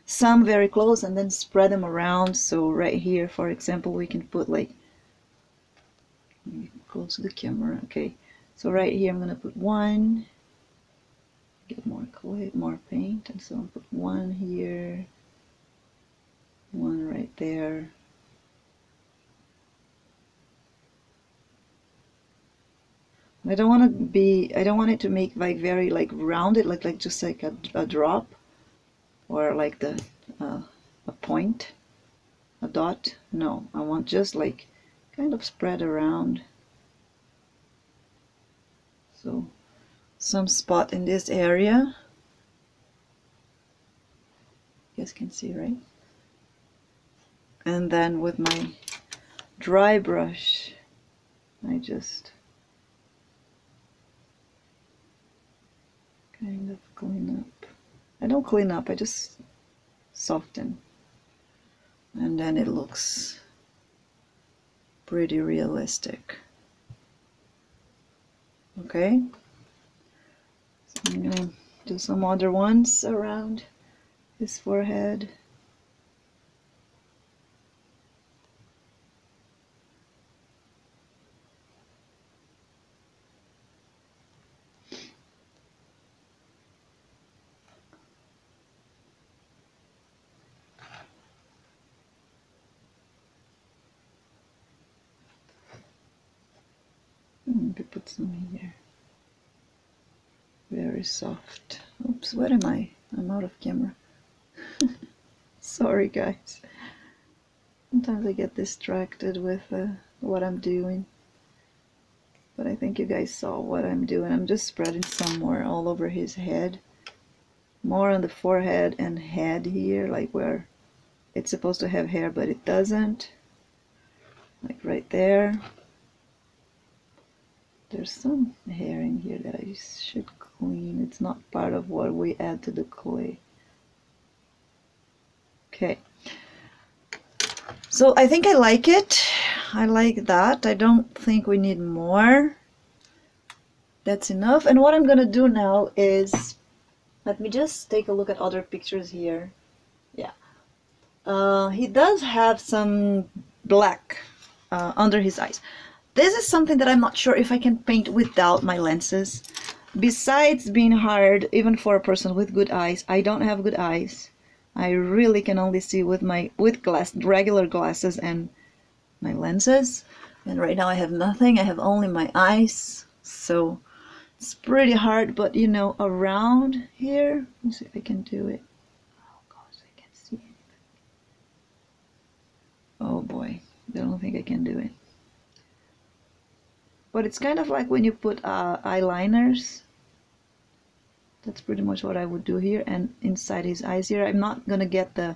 some very close and then spread them around. So right here, for example, we can put like, close to the camera. Okay, so right here I'm gonna put one, get more clay, more paint, and so I'll put one here, one right there. I don't want it to make like very like rounded, like just like a drop, or like a point, a dot. No, I want just like kind of spread around. So some spot in this area. You guys can see, right? And then with my dry brush, I just kind of clean up. I don't clean up, I just soften. And then it looks pretty realistic. Okay, so I'm gonna do some other ones around his forehead. Maybe put some here. Very soft. Oops, where am I? I'm out of camera. Sorry guys. Sometimes I get distracted with what I'm doing. But I think you guys saw what I'm doing. I'm just spreading some more all over his head. More on the forehead and head here, like where it's supposed to have hair but it doesn't. Like right there. There's some hair in here that I should clean. It's not part of what we add to the clay. Okay. So I think I like it. I like that. I don't think we need more. That's enough. And what I'm gonna do now is, let me just take a look at other pictures here. Yeah. He does have some black under his eyes. This is something that I'm not sure if I can paint without my lenses. Besides being hard, even for a person with good eyes, I don't have good eyes. I really can only see with regular glasses and my lenses. And right now I have nothing. I have only my eyes. So it's pretty hard, but you know, around here, let's see if I can do it. Oh gosh, I can't see anything. Oh boy, I don't think I can do it. But it's kind of like when you put eyeliners. That's pretty much what I would do here. And inside his eyes here, I'm not gonna get the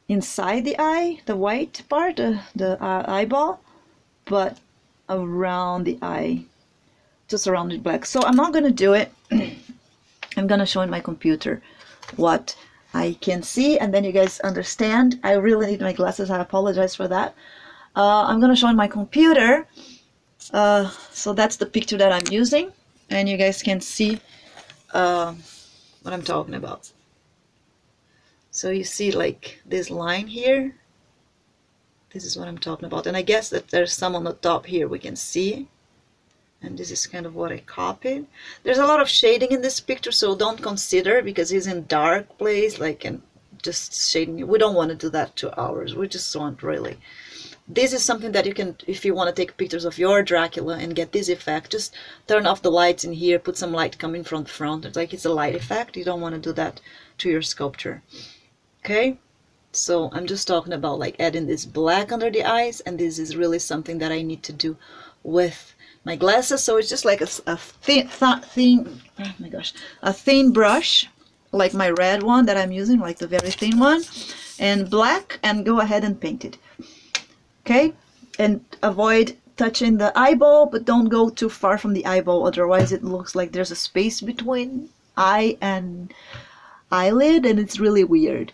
inside the eye, the white part, the eyeball, but around the eye, just around it black. So I'm not gonna do it. I'm gonna show in my computer what I can see, and then you guys understand. I really need my glasses. I apologize for that. I'm gonna show in my computer. So that's the picture that I'm using, and you guys can see what I'm talking about. So you see like this line here, this is what I'm talking about, and I guess that there's some on the top here we can see, and this is kind of what I copied. There's a lot of shading in this picture, so don't consider, because he's in dark place, like, and just shading. We don't want to do that to ours. We just want really. This is something that you can, if you want to take pictures of your Dracula and get this effect, just turn off the lights in here, put some light coming from the front. It's like it's a light effect. You don't want to do that to your sculpture. Okay? So I'm just talking about like adding this black under the eyes, and this is really something that I need to do with my glasses. So it's just like a thin, oh my gosh, a thin brush, like my red one that I'm using, like the very thin one, and black, and go ahead and paint it. Okay, and avoid touching the eyeball, but don't go too far from the eyeball, otherwise it looks like there's a space between eye and eyelid, and it's really weird.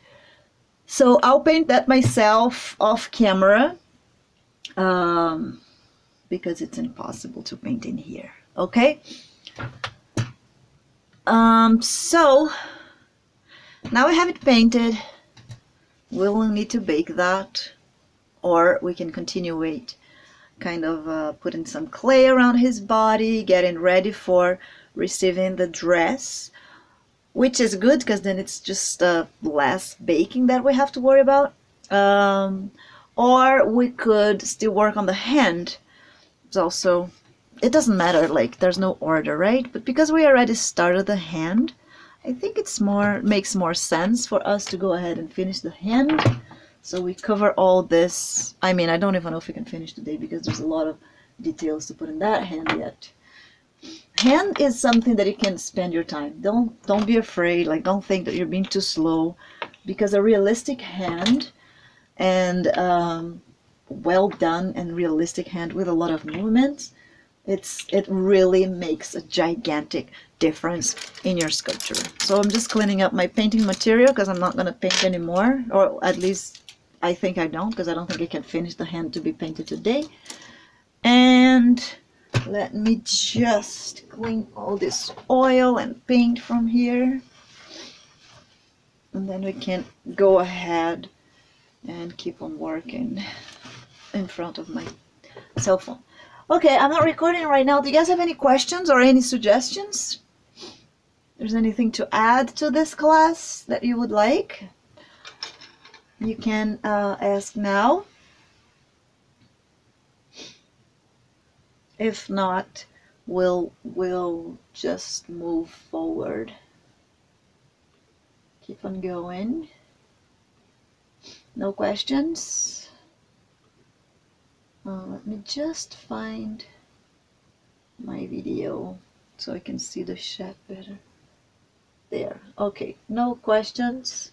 So I'll paint that myself off camera, because it's impossible to paint in here. Okay, so now I have it painted. We'll need to bake that, or we can continue kind of putting some clay around his body, getting ready for receiving the dress, which is good because then it's just less baking that we have to worry about. Or we could still work on the hand. It's also, it doesn't matter, like there's no order, right? But because we already started the hand, I think it's makes more sense for us to go ahead and finish the hand. So we cover all this. I mean, I don't even know if we can finish today because there's a lot of details to put in that hand yet. Hand is something that you can spend your time. Don't be afraid. Like, don't think that you're being too slow, because a realistic hand and well done and realistic hand with a lot of movements it really makes a gigantic difference in your sculpture. So I'm just cleaning up my painting material because I'm not going to paint anymore, or at least I think I don't, because I don't think I can finish the hand to be painted today. And let me just clean all this oil and paint from here, and then we can go ahead and keep on working in front of my cell phone. Okay, I'm not recording right now. Do you guys have any questions or any suggestions? There's anything to add to this class that you would like? You can ask now. If not, we'll just move forward. Keep on going. No questions? Let me just find my video so I can see the chat better. There. Okay, no questions.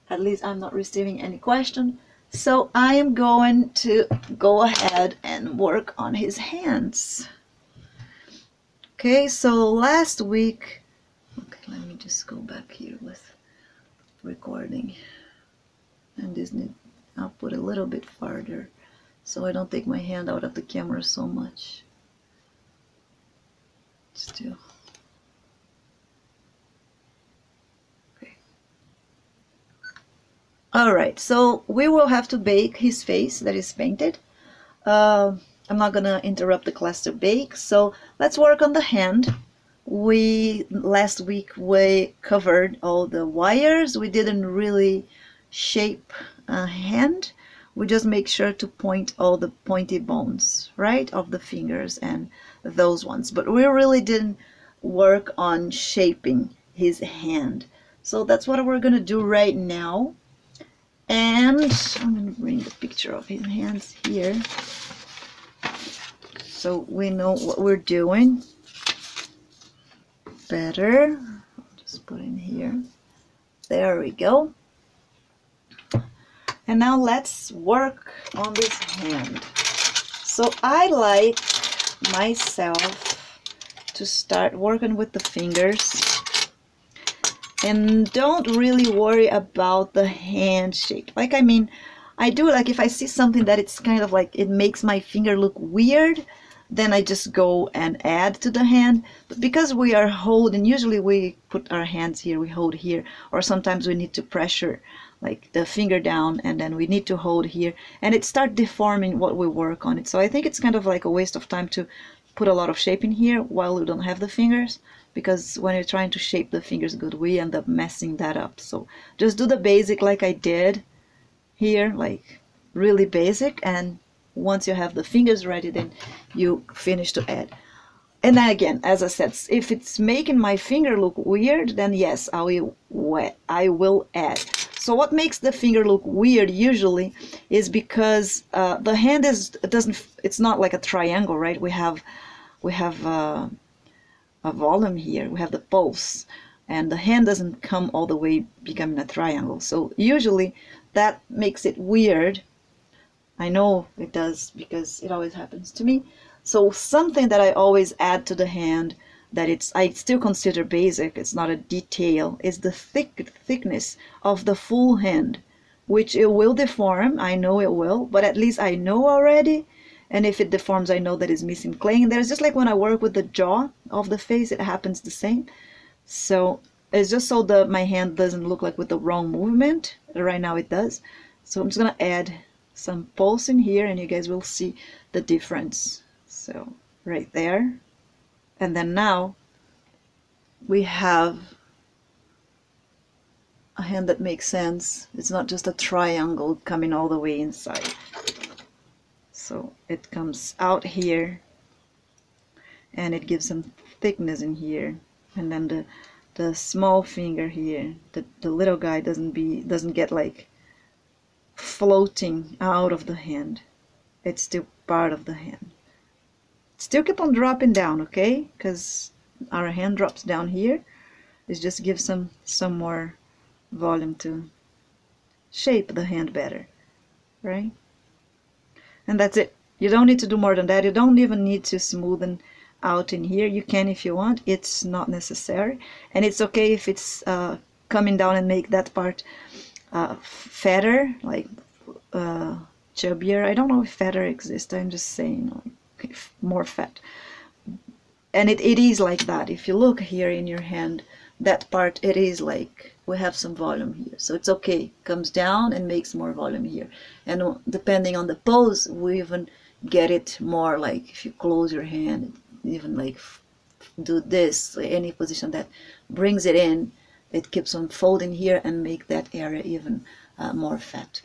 At least I'm not receiving any question. So I am going to go ahead and work on his hands. Okay, so last week, okay, let me just go back here with recording. And this need, I'll put a little bit farther so I don't take my hand out of the camera so much. Still. Okay. Alright, so we will have to bake his face that is painted. I'm not gonna interrupt the class to bake, so let's work on the hand. Last week we covered all the wires. We didn't really shape a hand. We just make sure to point all the pointy bones, right, of the fingers and those ones. But we really didn't work on shaping his hand. So that's what we're gonna do right now. And I'm gonna bring the picture of his hands here so we know what we're doing better. I'll just put in here. There we go. And now let's work on this hand. So I like myself to start working with the fingers and don't really worry about the hand shape. Like, I mean, I do, like, if I see something that it's kind of like it makes my finger look weird, then I just go and add to the hand. But because we are holding, usually we put our hands here, we hold here, or sometimes we need to pressure like the finger down and then we need to hold here, and it starts deforming what we work on it. So I think it's kind of like a waste of time to put a lot of shape in here while we don't have the fingers, because when you're trying to shape the fingers good, we end up messing that up. So just do the basic like I did here, like really basic, and once you have the fingers ready, then you finish to add. And then again, as I said, if it's making my finger look weird, then yes, I will add. So what makes the finger look weird usually is because the hand it's not like a triangle, right? We have a volume here, we have the pulse, and the hand doesn't come all the way becoming a triangle. So usually that makes it weird. I know it does because it always happens to me. So something that I always add to the hand that I still consider basic, it's not a detail, is the thickness of the full hand, which it will deform. I know it will, but at least I know already. And if it deforms, I know that it's missing clay. And there's just like when I work with the jaw of the face, it happens the same. So it's just so that my hand doesn't look like with the wrong movement. Right now it does. So I'm just gonna add some pulse in here and you guys will see the difference. So right there. And then now we have a hand that makes sense. It's not just a triangle coming all the way inside. So it comes out here and it gives some thickness in here. And then the small finger here, the little guy doesn't get like floating out of the hand. It's still part of the hand. Still keep on dropping down, okay? Because our hand drops down here. It just gives some more volume to shape the hand better, right? And that's it. You don't need to do more than that. You don't even need to smoothen out in here. You can if you want. It's not necessary. And it's okay if it's coming down and make that part fatter, like chubbier. I don't know if fatter exists. I'm just saying, like, more fat. And it is like that. If you look here in your hand, that part, it is like we have some volume here. So it's okay. Comes down and makes more volume here. And depending on the pose, we even get it more, like if you close your hand, even like do this, any position that brings it in, it keeps on folding here and make that area even more fat.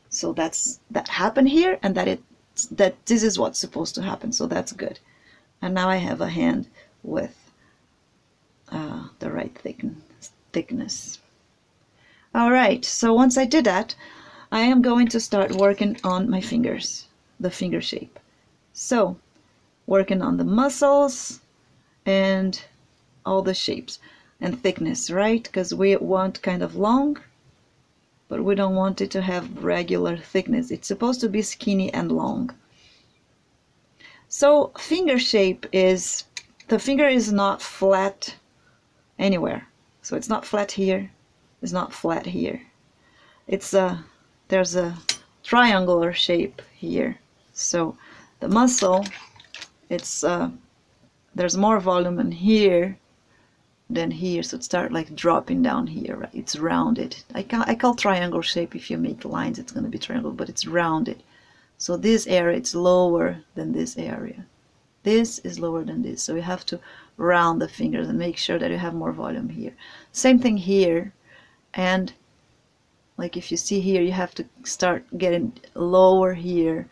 So that happened here, and that this is what's supposed to happen. So that's good. And now I have a hand with the right thickness. All right, so once I did that, I am going to start working on my fingers, the finger shape. So, working on the muscles and all the shapes and thickness, right? Because we want kind of long, but we don't want it to have regular thickness. It's supposed to be skinny and long. So finger shape is, the finger is not flat anywhere. So it's not flat here, it's not flat here. It's there's a triangular shape here. So the muscle, it's there's more volume in here than here, so it starts like dropping down here, right? It's rounded. I call triangle shape. If you make lines, it's going to be triangle, but it's rounded. So this area, it's lower than this area. This is lower than this. So you have to round the fingers and make sure that you have more volume here. Same thing here. And like if you see here, you have to start getting lower here,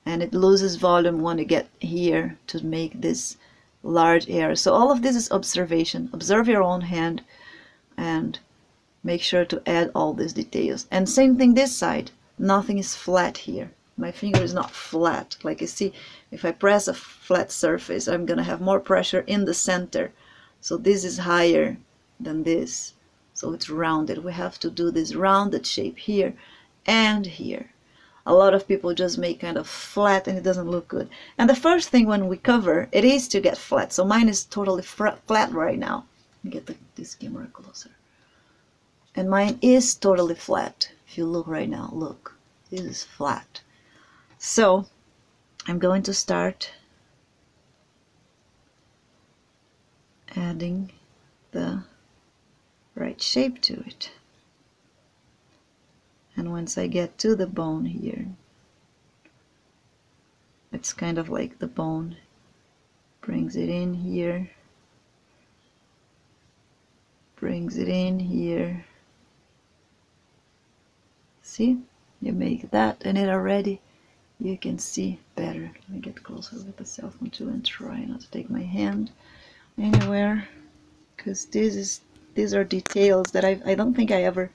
and it loses volume when you get here to make this large area. So all of this is observation. Observe your own hand and make sure to add all these details. And same thing this side. Nothing is flat here. My finger is not flat. Like you see, if I press a flat surface, I'm going to have more pressure in the center. So this is higher than this. So it's rounded. We have to do this rounded shape here and here. A lot of people just make kind of flat and it doesn't look good. And the first thing when we cover, it is to get flat. So mine is totally flat right now. Let me get this camera closer. And mine is totally flat. If you look right now, look, this is flat. So I'm going to start adding the right shape to it. And once I get to the bone here, it's kind of like the bone brings it in here, brings it in here. See, you make that and it already, you can see better. Let me get closer with the cell phone too and try not to take my hand anywhere, because these are details that I don't think I ever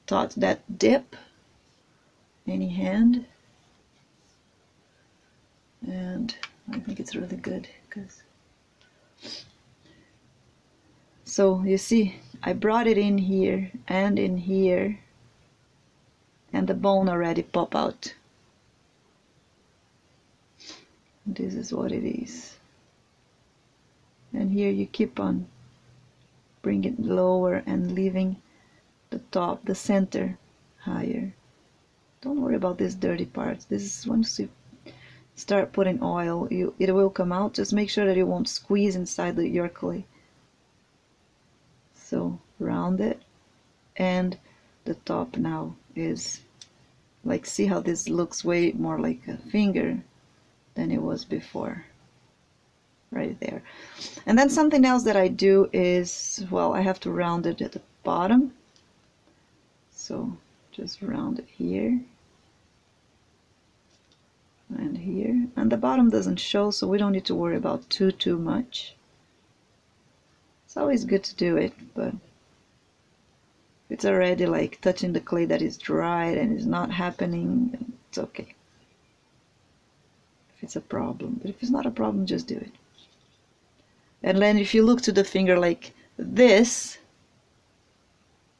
taught that dip any hand, and I think it's really good because, so you see I brought it in here and in here, and the bone already pop out. This is what it is. And here you keep on bringing it lower and leaving the top, the center, higher. Don't worry about these dirty parts. This is once you start putting oil, it will come out. Just make sure that it won't squeeze inside your clay. So round it, and the top now is like, see how this looks way more like a finger than it was before, right there. And then something else that I do is, well, I have to round it at the bottom. So just round it here and here, and the bottom doesn't show, so we don't need to worry about too much. It's always good to do it, but if it's already like touching the clay that is dried and is not happening, it's okay. If it's a problem, but if it's not a problem, just do it. And then if you look to the finger like this,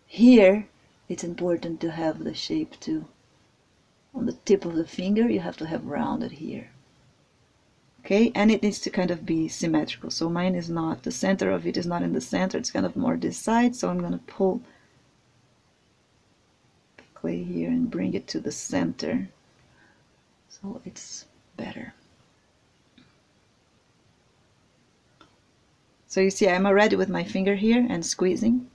here, it's important to have the shape too. on the tip of the finger, you have to have rounded here. Okay, and it needs to kind of be symmetrical. So mine is not, the center of it is not in the center, it's kind of more this side. So I'm going to pull the clay here and bring it to the center so it's better. So you see I'm already with my finger here and squeezing.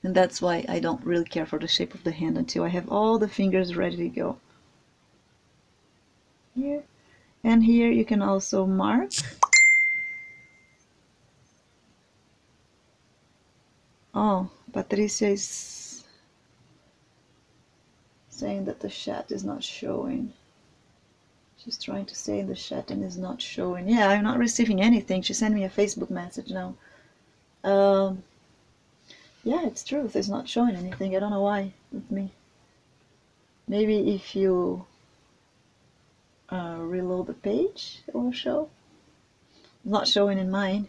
And that's why I don't really care for the shape of the hand until I have all the fingers ready to go. Here and here you can also mark. Oh, Patricia is saying that the chat is not showing. She's trying to say in the chat and is not showing. Yeah, I'm not receiving anything. She sent me a Facebook message now. Yeah, it's true. It's not showing anything. I don't know why with me. Maybe if you reload the page, it will show. It's not showing in mine.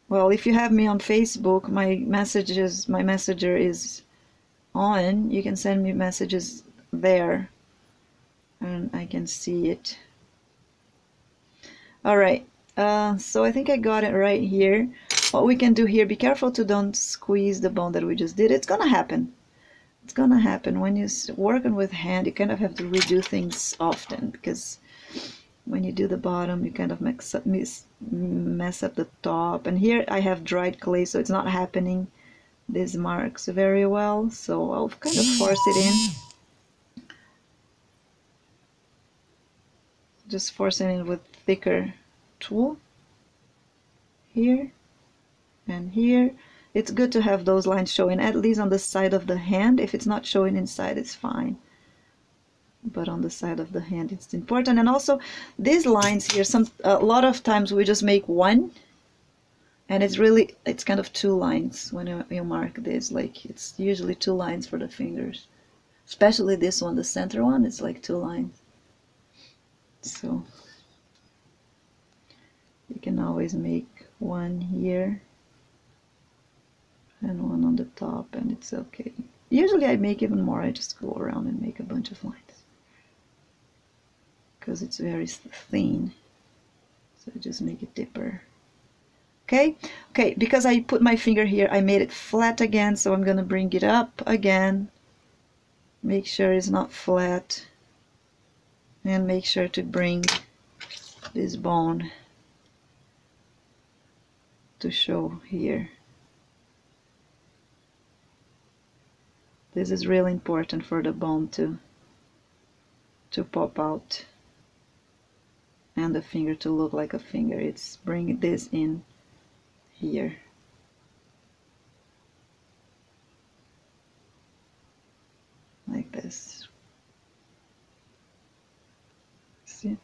Well, if you have me on Facebook, my messenger is on. You can send me messages there and I can see it. All right. So I think I got it right here. What we can do here, be careful to don't squeeze the bone that we just did. It's gonna happen. It's gonna happen when you're working with hand. You kind of have to redo things often because when you do the bottom, you kind of mess up the top. And here I have dried clay, so it's not happening these marks very well. So I'll kind of force it in. Just forcing it with thicker tool here and here. It's good to have those lines showing at least on the side of the hand. If it's not showing inside, it's fine, but on the side of the hand it's important. And also these lines here, a lot of times we just make one and it's kind of two lines when you mark this. Like it's usually two lines for the fingers, especially this one, the center one, it's like two lines. So you can always make one here and one on the top and it's okay. Usually I make even more. I just go around and make a bunch of lines because it's very thin, so I just make it deeper. Okay, because I put my finger here, I made it flat again, so I'm gonna bring it up again, make sure it's not flat, and make sure to bring this bone to show here. This is really important for the bone to pop out and the finger to look like a finger. It's bring this in here. Like this. See?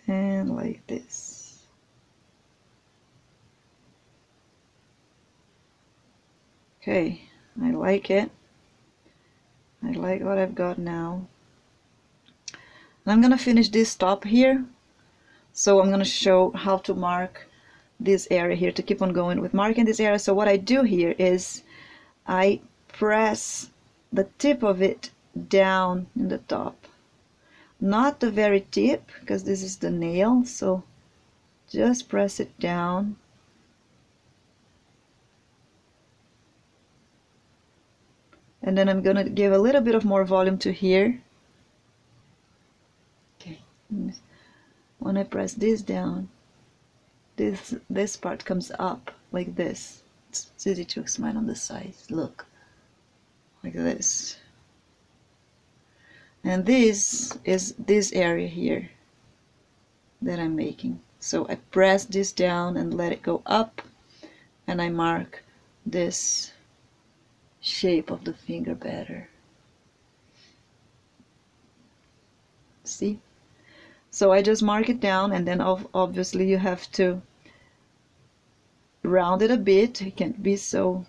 And like this. Okay, I like it. I like what I've got now. And I'm gonna finish this top here. So I'm gonna show how to mark this area here, to keep on going with marking this area. So what I do here is I press the tip of it down in the top, not the very tip because this is the nail, so just press it down and then I'm gonna give a little bit of more volume to here. Okay, when I press this down, this part comes up like this. It's easy to explain on the side. Look, like this. And this is this area here that I'm making. So I press this down and let it go up, and I mark this shape of the finger better. See? So I just mark it down, and then obviously you have to round it a bit. It can't be so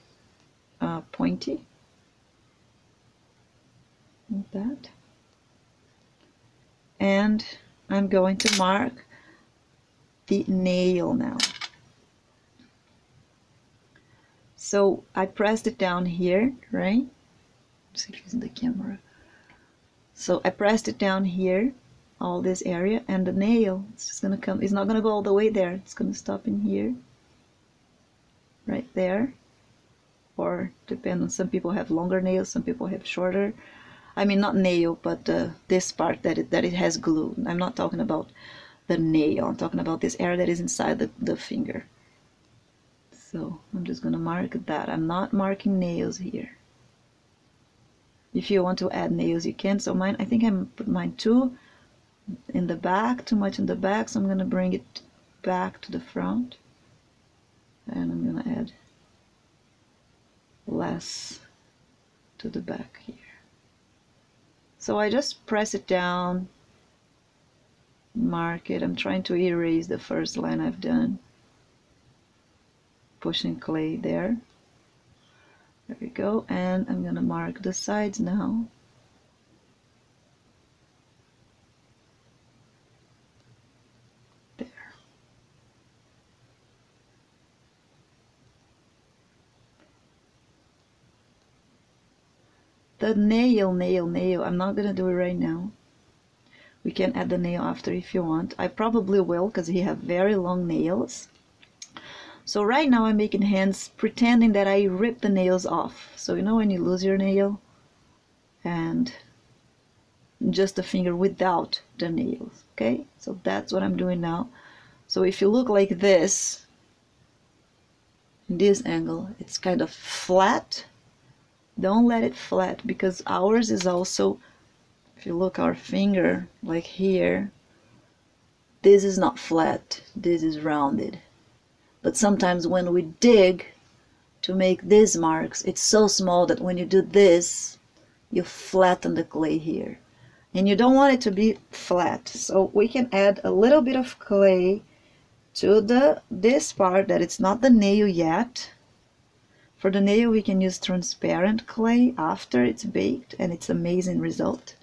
pointy like that. And I'm going to mark the nail now. So I pressed it down here, right? Let's see if it's in the camera. So I pressed it down here, all this area, and the nail, it's just gonna come, it's not gonna go all the way there, it's gonna stop in here, right there. Or depend on, some people have longer nails, some people have shorter. I mean, not nail, but this part that it has glue. I'm not talking about the nail, I'm talking about this area that is inside the finger. So I'm just gonna mark that. I'm not marking nails here. If you want to add nails, you can. So mine, I think I put mine too in the back, too much in the back, so I'm gonna bring it back to the front, and I'm gonna add less to the back here. So I just press it down, mark it. I'm trying to erase the first line I've done, pushing clay there. There we go, and I'm gonna mark the sides now. There. The nail, I'm not gonna do it right now. We can add the nail after if you want. I probably will, because he have very long nails. So right now I'm making hands pretending that I rip the nails off. So you know when you lose your nail and just a finger without the nails, okay? So that's what I'm doing now. So if you look like this, in this angle, it's kind of flat. Don't let it flat, because ours is also, if you look our finger like here, this is not flat, this is rounded. But sometimes when we dig to make these marks, it's so small that when you do this, you flatten the clay here. And you don't want it to be flat. So we can add a little bit of clay to this part that it's not the nail yet. For the nail, we can use transparent clay after it's baked, and it's an amazing result.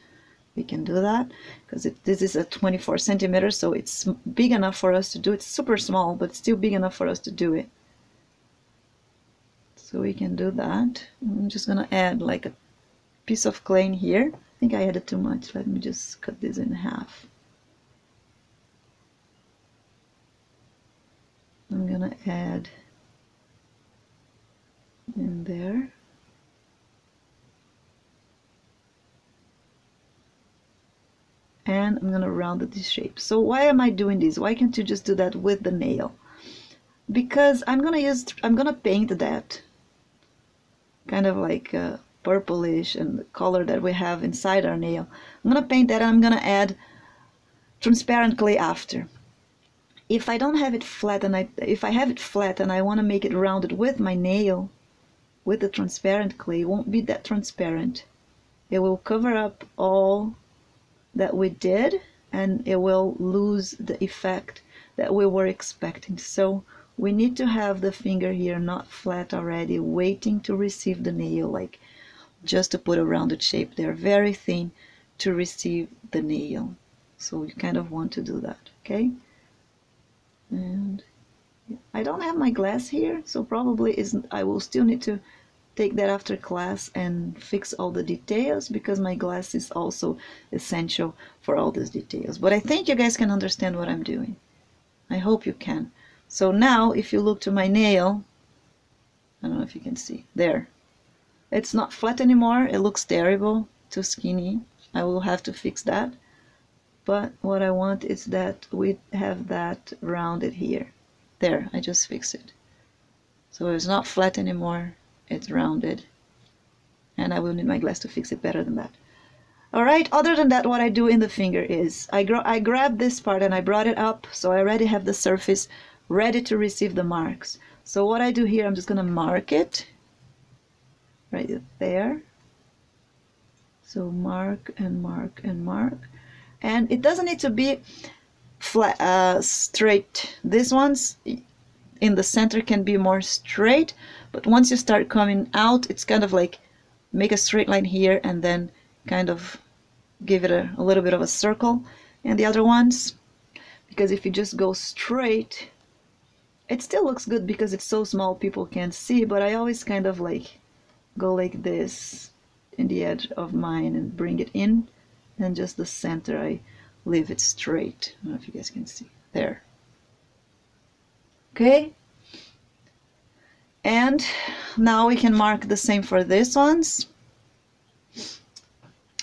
We can do that because this is a 24 centimeters, so it's big enough for us to do it. It's super small, but still big enough for us to do it. So we can do that. I'm just gonna add like a piece of clay in here. I think I added too much. Let me just cut this in half. I'm gonna add in there. And I'm gonna round it this shape. So why am I doing this? Why can't you just do that with the nail? Because I'm gonna paint that kind of like purplish and the color that we have inside our nail. I'm gonna paint that, and I'm gonna add transparent clay after. If I don't have it flat, and if I have it flat and I want to make it rounded with my nail, with the transparent clay, it won't be that transparent. It will cover up all that we did, and it will lose the effect that we were expecting. So we need to have the finger here not flat already, waiting to receive the nail, like just to put a rounded shape there, very thin to receive the nail. So you kind of want to do that, okay? And I don't have my glass here, so probably I will still need to take that after class and fix all the details, because my glass is also essential for all these details. But I think you guys can understand what I'm doing. I hope you can. So now if you look to my nail, I don't know if you can see there, it's not flat anymore. It looks terrible, too skinny. I will have to fix that. But what I want is that we have that rounded here. There, I just fixed it. So it's not flat anymore, it's rounded. And I will need my glass to fix it better than that. All right, other than that, what I do in the finger is I grab this part and I brought it up, so I already have the surface ready to receive the marks. So what I do here, I'm just gonna mark it right there. So mark and mark and mark. And it doesn't need to be flat, straight. These ones in the center can be more straight, but once you start coming out, it's kind of like make a straight line here and then kind of give it a little bit of a circle. And the other ones, because if you just go straight, It still looks good because it's so small people can't see, but I always kind of like go like this in the edge of mine and bring it in, and just the center I leave it straight. I don't know if you guys can see. There. Okay. And now we can mark the same for this ones.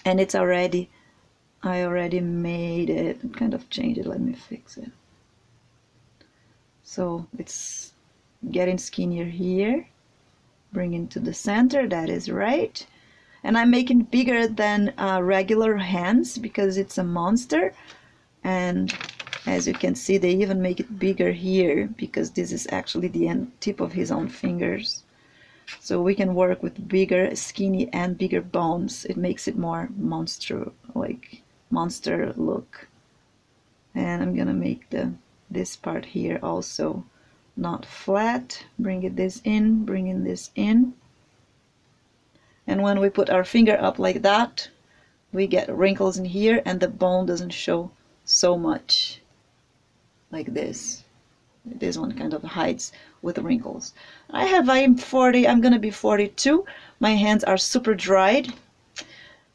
And it's already, I already made it, kind of changed it, let me fix it. So it's getting skinnier here, bring it to the center, that is right. And I'm making bigger than regular hands because it's a monster. And as you can see, they even make it bigger here because this is actually the end tip of his own fingers. So we can work with bigger, skinny, and bigger bones. It makes it more monster, like monster look. And I'm gonna make this part here also not flat. Bring it this in, bringing this in. And when we put our finger up like that, we get wrinkles in here, and the bone doesn't show so much like this. This one kind of hides with wrinkles. I'm 40, I'm gonna be 42. My hands are super dried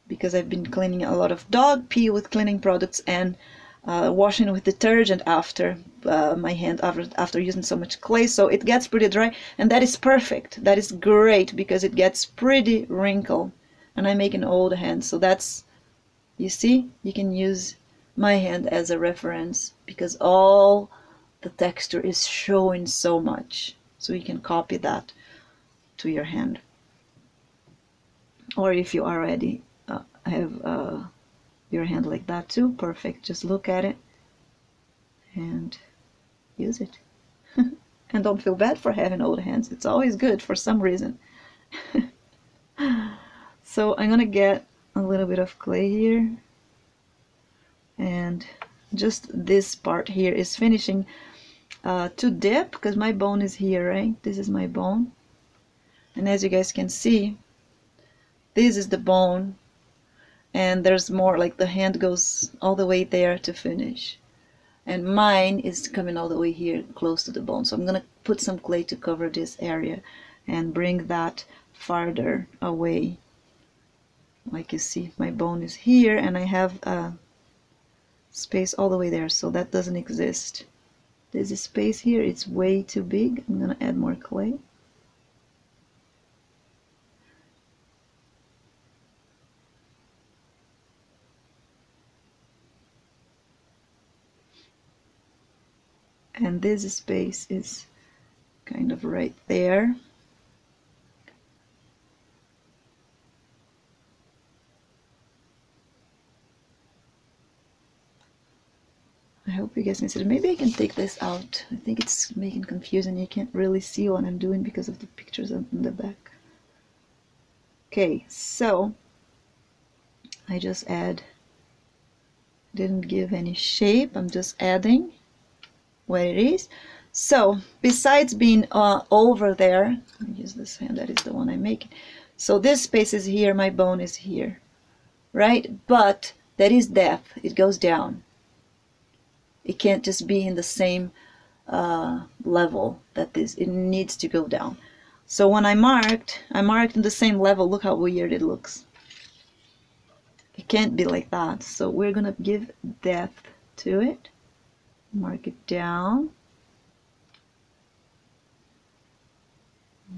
because I've been cleaning a lot of dog pee with cleaning products and washing with detergent after my hand after using so much clay, so it gets pretty dry, and that is perfect. That is great because it gets pretty wrinkled, and I make an old hand, so that's, you see, you can use my hand as a reference because all the texture is showing so much, so you can copy that to your hand. Or if you already have your hand like that too, perfect. Just look at it and use it. And don't feel bad for having old hands. It's always good for some reason. So I'm gonna get a little bit of clay here, and just this part here is finishing to dip because my bone is here, right? This is my bone, and as you guys can see, this is the bone, and there's more, like the hand goes all the way there to finish, and mine is coming all the way here close to the bone. So I'm gonna put some clay to cover this area and bring that farther away. Like you see, my bone is here, and I have space all the way there, so that doesn't exist. There's a space here, it's way too big. I'm gonna add more clay. And this space is kind of right there. I hope you guys can see it. Maybe I can take this out. I think it's making confusion. You can't really see what I'm doing because of the pictures in the back. Okay, so I just didn't give any shape. I'm just adding where it is. So besides being over there, I'll use this hand, that is the one I'm making. So this space is here, my bone is here, right? But that is depth, it goes down. It can't just be in the same level that this, it needs to go down. So when I marked in the same level. Look how weird it looks. It can't be like that. So we're gonna give depth to it. Mark it down.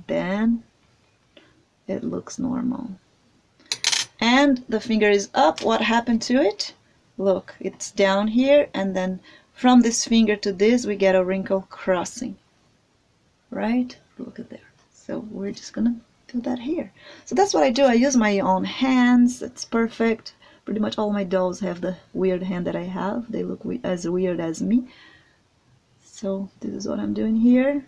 Then it looks normal. And the finger is up. What happened to it? Look, it's down here, and then from this finger to this we get a wrinkle crossing, right? Look at there. So we're just gonna do that here. So that's what I do. I use my own hands. It's perfect. Pretty much all my dolls have the weird hand that I have. They look as weird as me. So this is what I'm doing here.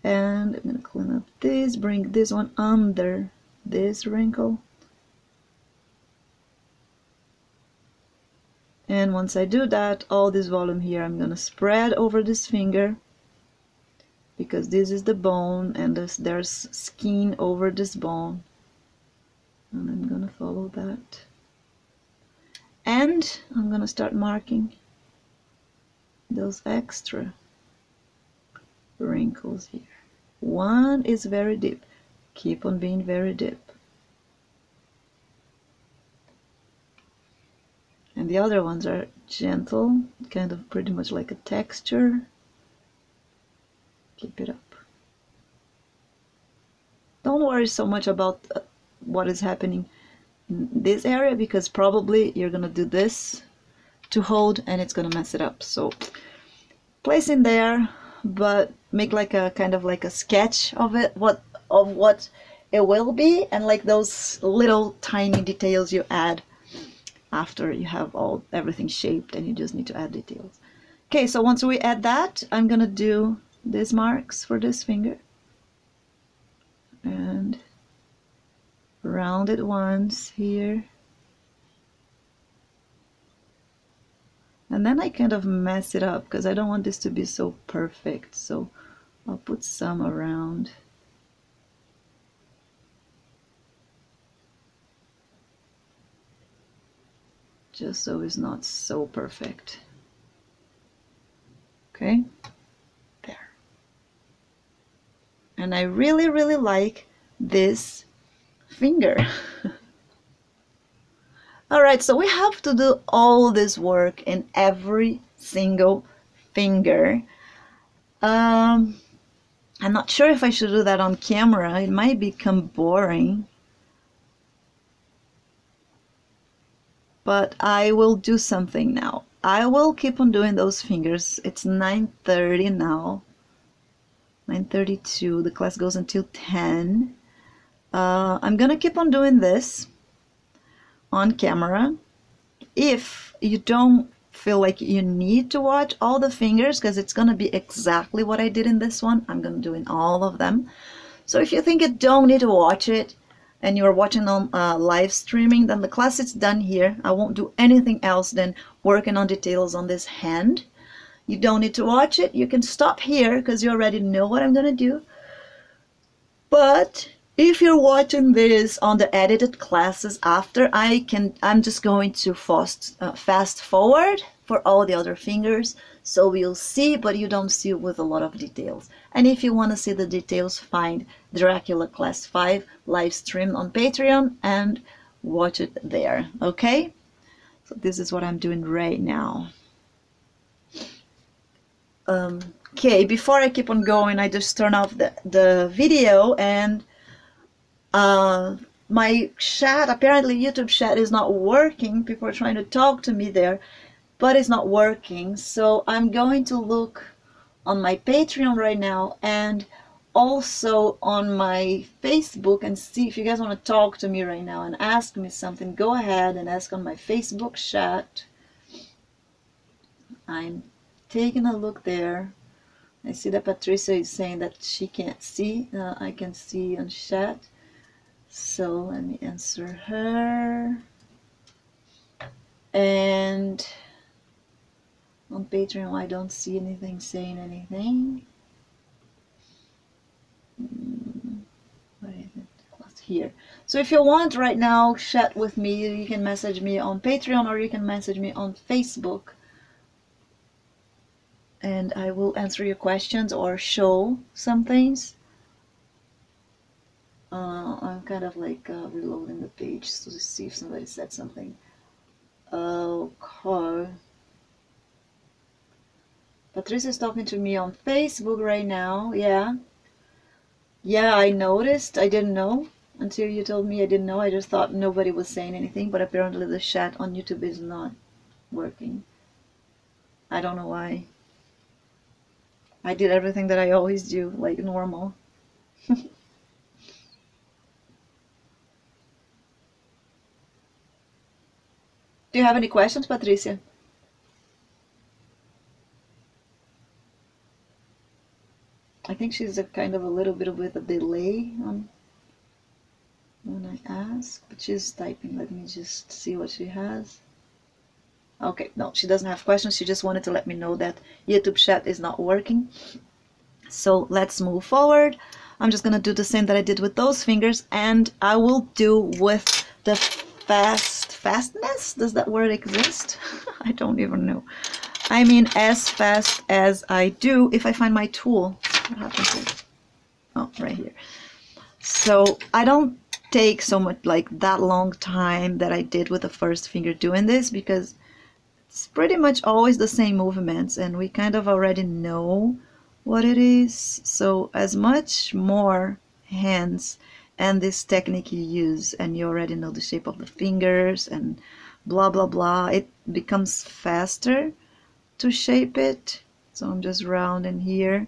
And I'm gonna clean up this, bring this one under this wrinkle. And once I do that, all this volume here I'm gonna spread over this finger, because this is the bone and there's skin over this bone, and I'm gonna follow that. And I'm gonna start marking those extra wrinkles here. One is very deep. Keep on being very deep. And the other ones are gentle, kind of pretty much like a texture. Keep it up. Don't worry so much about what is happening in this area, because probably you're gonna do this to hold and it's gonna mess it up. So place in there, but make like a kind of like a sketch of it, what it will be, and like those little tiny details you add after you have everything shaped and you just need to add details. Okay, so once we add that, I'm gonna do these marks for this finger and round it once here, and then I kind of mess it up because I don't want this to be so perfect, so I'll put some around. Just so it's not so perfect. Okay, there. And I really, really like this finger. All right, so we have to do all this work in every single finger. I'm not sure if I should do that on camera. It might become boring. But I will do something now. I will keep on doing those fingers. It's 9:30 now. 9:32. The class goes until 10. I'm gonna keep on doing this on camera. If you don't feel like you need to watch all the fingers, because it's gonna be exactly what I did in this one, I'm gonna do in all of them. So if you think you don't need to watch it and you're watching on live streaming, then the class is done here. I won't do anything else than working on details on this hand. You don't need to watch it. You can stop here because you already know what I'm gonna do. But if you're watching this on the edited classes after, I'm just going to fast forward for all the other fingers, so you'll see, but you don't see with a lot of details. And if you want to see the details, find Dracula Class 5 live stream on Patreon and watch it there, okay? So this is what I'm doing right now. Okay, before I keep on going, I just turn off the video, and my chat, apparently YouTube chat is not working. People are trying to talk to me there, but it's not working. So I'm going to look on my Patreon right now and also on my Facebook and see if you guys want to talk to me right now and ask me something. Go ahead and ask on my Facebook chat. I'm taking a look there. I see that Patricia is saying that she can't see. I can see on chat. So let me answer her. And on Patreon, I don't see anything saying anything. What is it? Here. So if you want right now, chat with me. You can message me on Patreon or you can message me on Facebook. And I will answer your questions or show some things. I'm kind of like reloading the page to see if somebody said something. Okay. Patricia is talking to me on Facebook right now. Yeah. Yeah, I noticed. I didn't know until you told me. I didn't know. I just thought nobody was saying anything, but apparently the chat on YouTube is not working. I don't know why. I did everything that I always do, like normal. Do you have any questions, Patricia? I think she's a kind of a little bit with a delay on when I ask, but she's typing. Let me just see what she has. Okay, no, she doesn't have questions. She just wanted to let me know that YouTube chat is not working. So let's move forward. I'm just gonna do the same that I did with those fingers, and I will do with the fastness. Does that word exist? I don't even know. I mean as fast as I do if I find my tool. What happened to it? Oh, right here. So I don't take so much like that long time that I did with the first finger doing this, because it's pretty much always the same movements and we kind of already know what it is. So as much more hands and this technique you use and you already know the shape of the fingers and blah blah blah, it becomes faster to shape it. So I'm just rounding here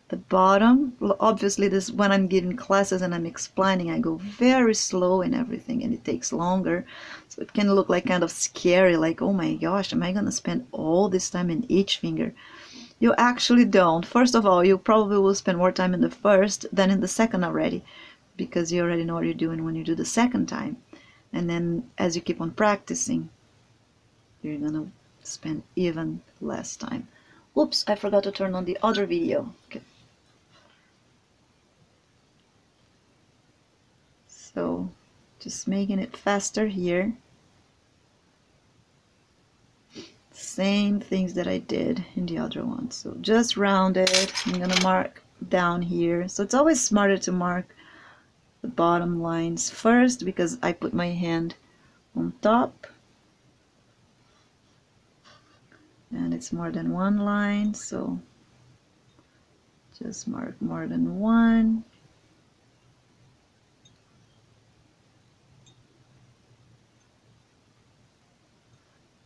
the bottom. Obviously this, when I'm giving classes and I'm explaining, I go very slow and everything, and it takes longer, so it can look like kind of scary, like, oh my gosh, am I gonna spend all this time in each finger? You actually don't. First of all, you probably will spend more time in the first than in the second already, because you already know what you're doing when you do the second time. And then as you keep on practicing, you're gonna spend even less time. Oops, I forgot to turn on the other video. Okay. So just making it faster here. Same things that I did in the other one. So just round it. I'm gonna mark down here. So it's always smarter to mark the bottom lines first, because I put my hand on top and it's more than one line, so just mark more than one.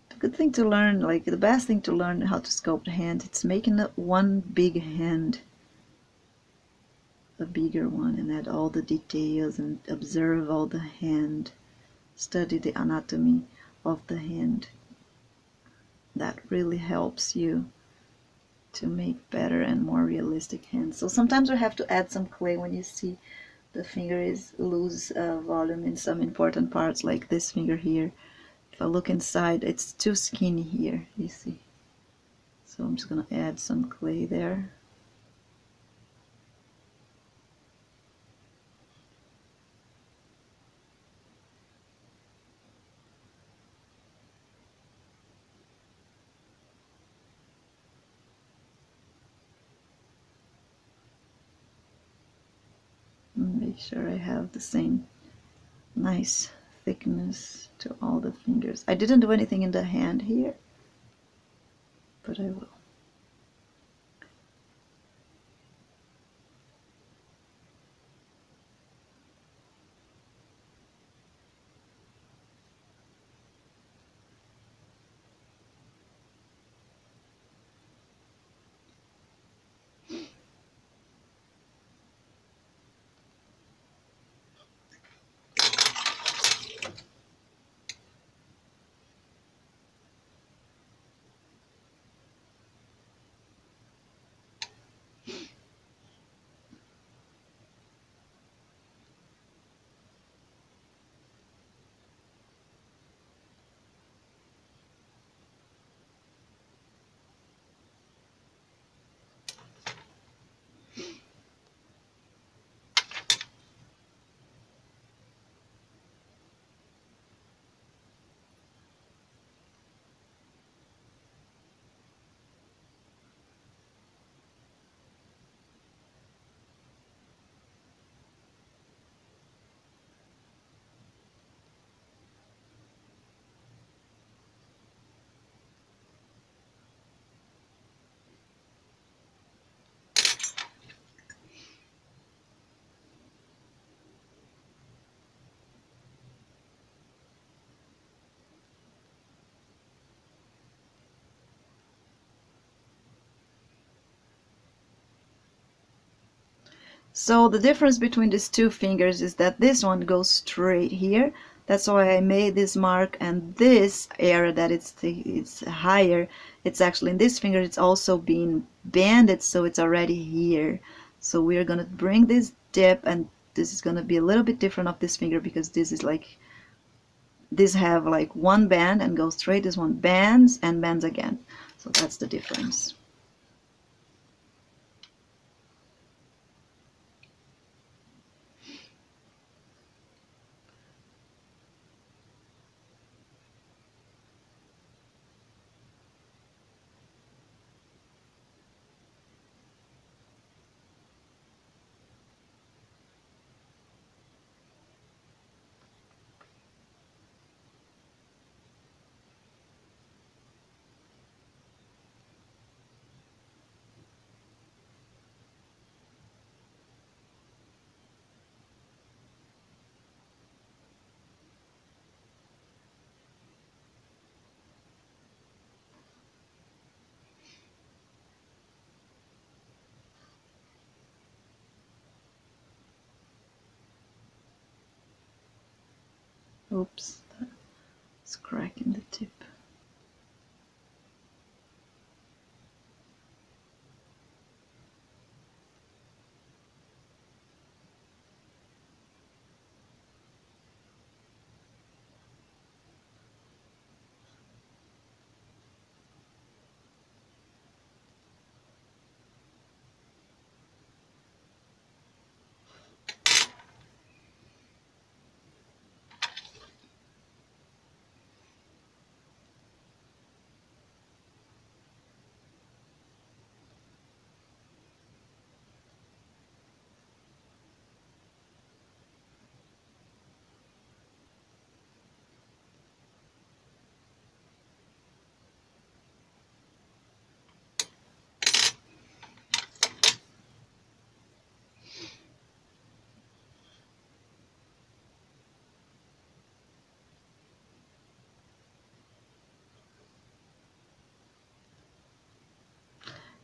The good thing to learn, like the best thing to learn how to sculpt a hand, it's making one big hand a bigger one and add all the details and observe all the hand, study the anatomy of the hand. That really helps you to make better and more realistic hands. So sometimes we have to add some clay when you see the finger is lose volume in some important parts, like this finger here. If I look inside, it's too skinny here, you see. So I'm just gonna add some clay there. And make sure I have the same nice thickness to all the fingers. I didn't do anything in the hand here, but I will. So the difference between these two fingers is that this one goes straight here. That's why I made this mark, and this area that it's higher, it's actually in this finger, it's also being banded, so it's already here. So we're gonna bring this dip, and this is gonna be a little bit different of this finger, because this is like, this have like one band and goes straight, this one bends and bends again. So that's the difference. Oops, it's cracking the tip.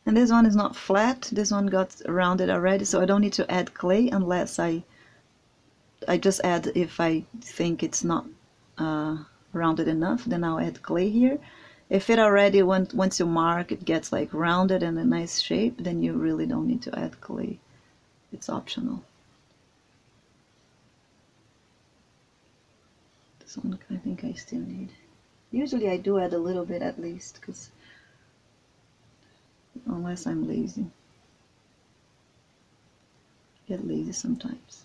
And this one is not flat. This one got rounded already, so I don't need to add clay unless I just add if I think it's not rounded enough, then I'll add clay here. If it already, once you mark, it gets like rounded and a nice shape, then you really don't need to add clay. It's optional. This one I think I still need. Usually I do add a little bit at least, because unless I'm lazy. I get lazy sometimes.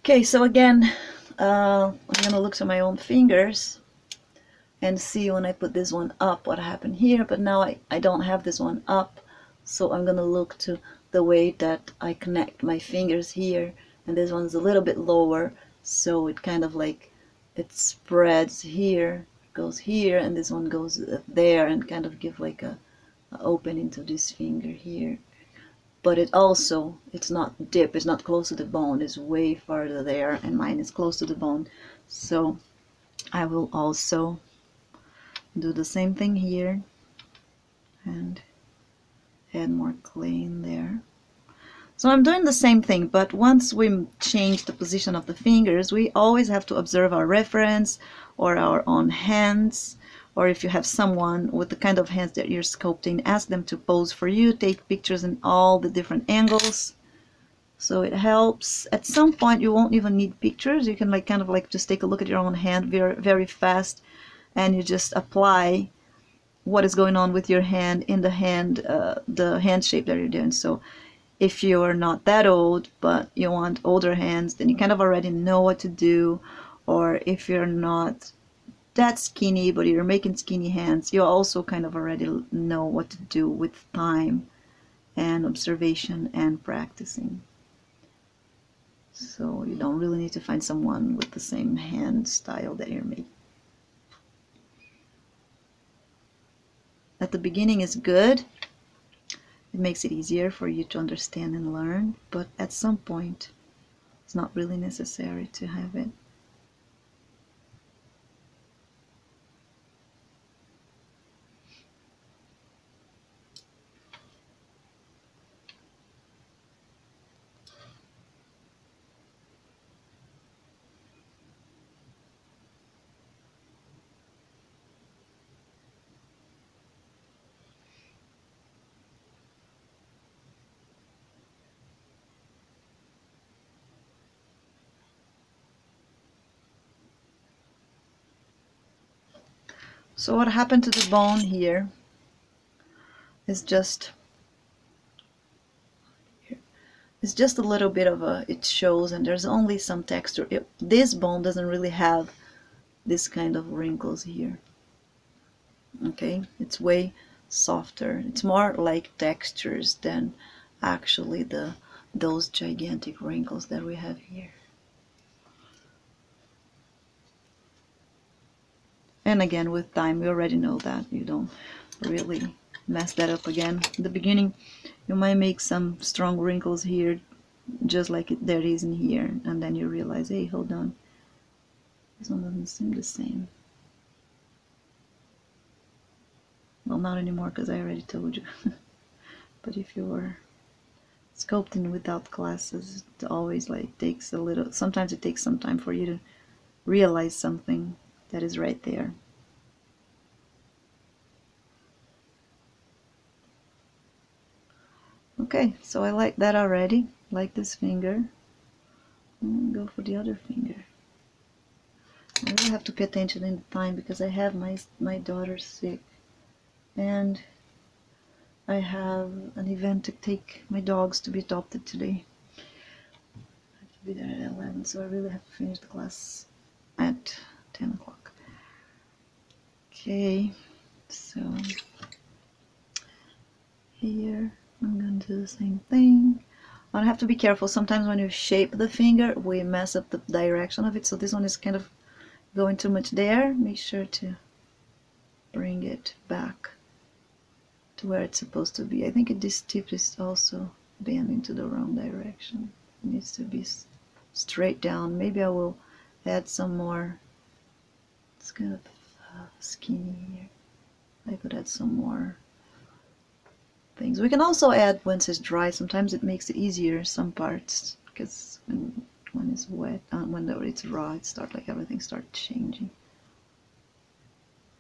Okay, so again, I'm gonna look to my own fingers and see when I put this one up what happened here, but now I don't have this one up, so I'm gonna look to the way that I connect my fingers here, and this one's a little bit lower, so it kind of like it spreads here, goes here, and this one goes there, and kind of give like a opening to this finger here. But it also, it's not deep, it's not close to the bone, it's way farther there, and mine is close to the bone. So I will also do the same thing here and add more clay in there. So I'm doing the same thing, but once we change the position of the fingers, we always have to observe our reference or our own hands, or if you have someone with the kind of hands that you're sculpting, ask them to pose for you, take pictures in all the different angles. So it helps. At some point you won't even need pictures. You can like kind of like just take a look at your own hand very, very fast, and you just apply what is going on with your hand in the hand shape that you're doing. So if you're not that old but you want older hands, then you kind of already know what to do. Or if you're not that skinny but you're making skinny hands, you also kind of already know what to do with time and observation and practicing. So you don't really need to find someone with the same hand style that you're making. At the beginning is good. It makes it easier for you to understand and learn, but at some point it's not really necessary to have it. So what happened to the bone here is just it's just a little bit of a, it shows, and there's only some texture. This bone doesn't really have this kind of wrinkles here. Okay, it's way softer. It's more like textures than actually those gigantic wrinkles that we have here. And again, with time, we already know that you don't really mess that up again. In the beginning, you might make some strong wrinkles here, just like there is in here, and then you realize, hey, hold on, this one doesn't seem the same. Well, not anymore, because I already told you. But if you were sculpting without classes, it always like takes a little, sometimes it takes some time for you to realize something that is right there. Okay, so I like that already. Like this finger. Go for the other finger. I really have to pay attention in the time because I have my daughter sick, and I have an event to take my dogs to be adopted today. I have to be there at 11, so I really have to finish the class at 10 o'clock. Okay, so here I'm going to do the same thing. I have to be careful. Sometimes when you shape the finger, we mess up the direction of it. So this one is kind of going too much there. Make sure to bring it back to where it's supposed to be. I think this tip is also bending to the wrong direction. It needs to be straight down. Maybe I will add some more. It's kind of skinny here. I could add some more things. We can also add once it's dry. Sometimes it makes it easier, some parts, because when it's wet, when it's raw, it starts like everything starts changing.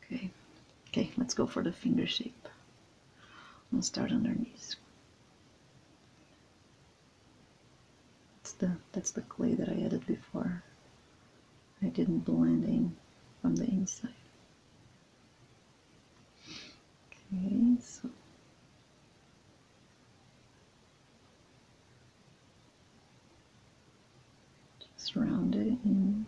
Okay, let's go for the finger shape. I'll start underneath. That's the clay that I added before. I didn't blend in from the inside. Okay, so Just round it in.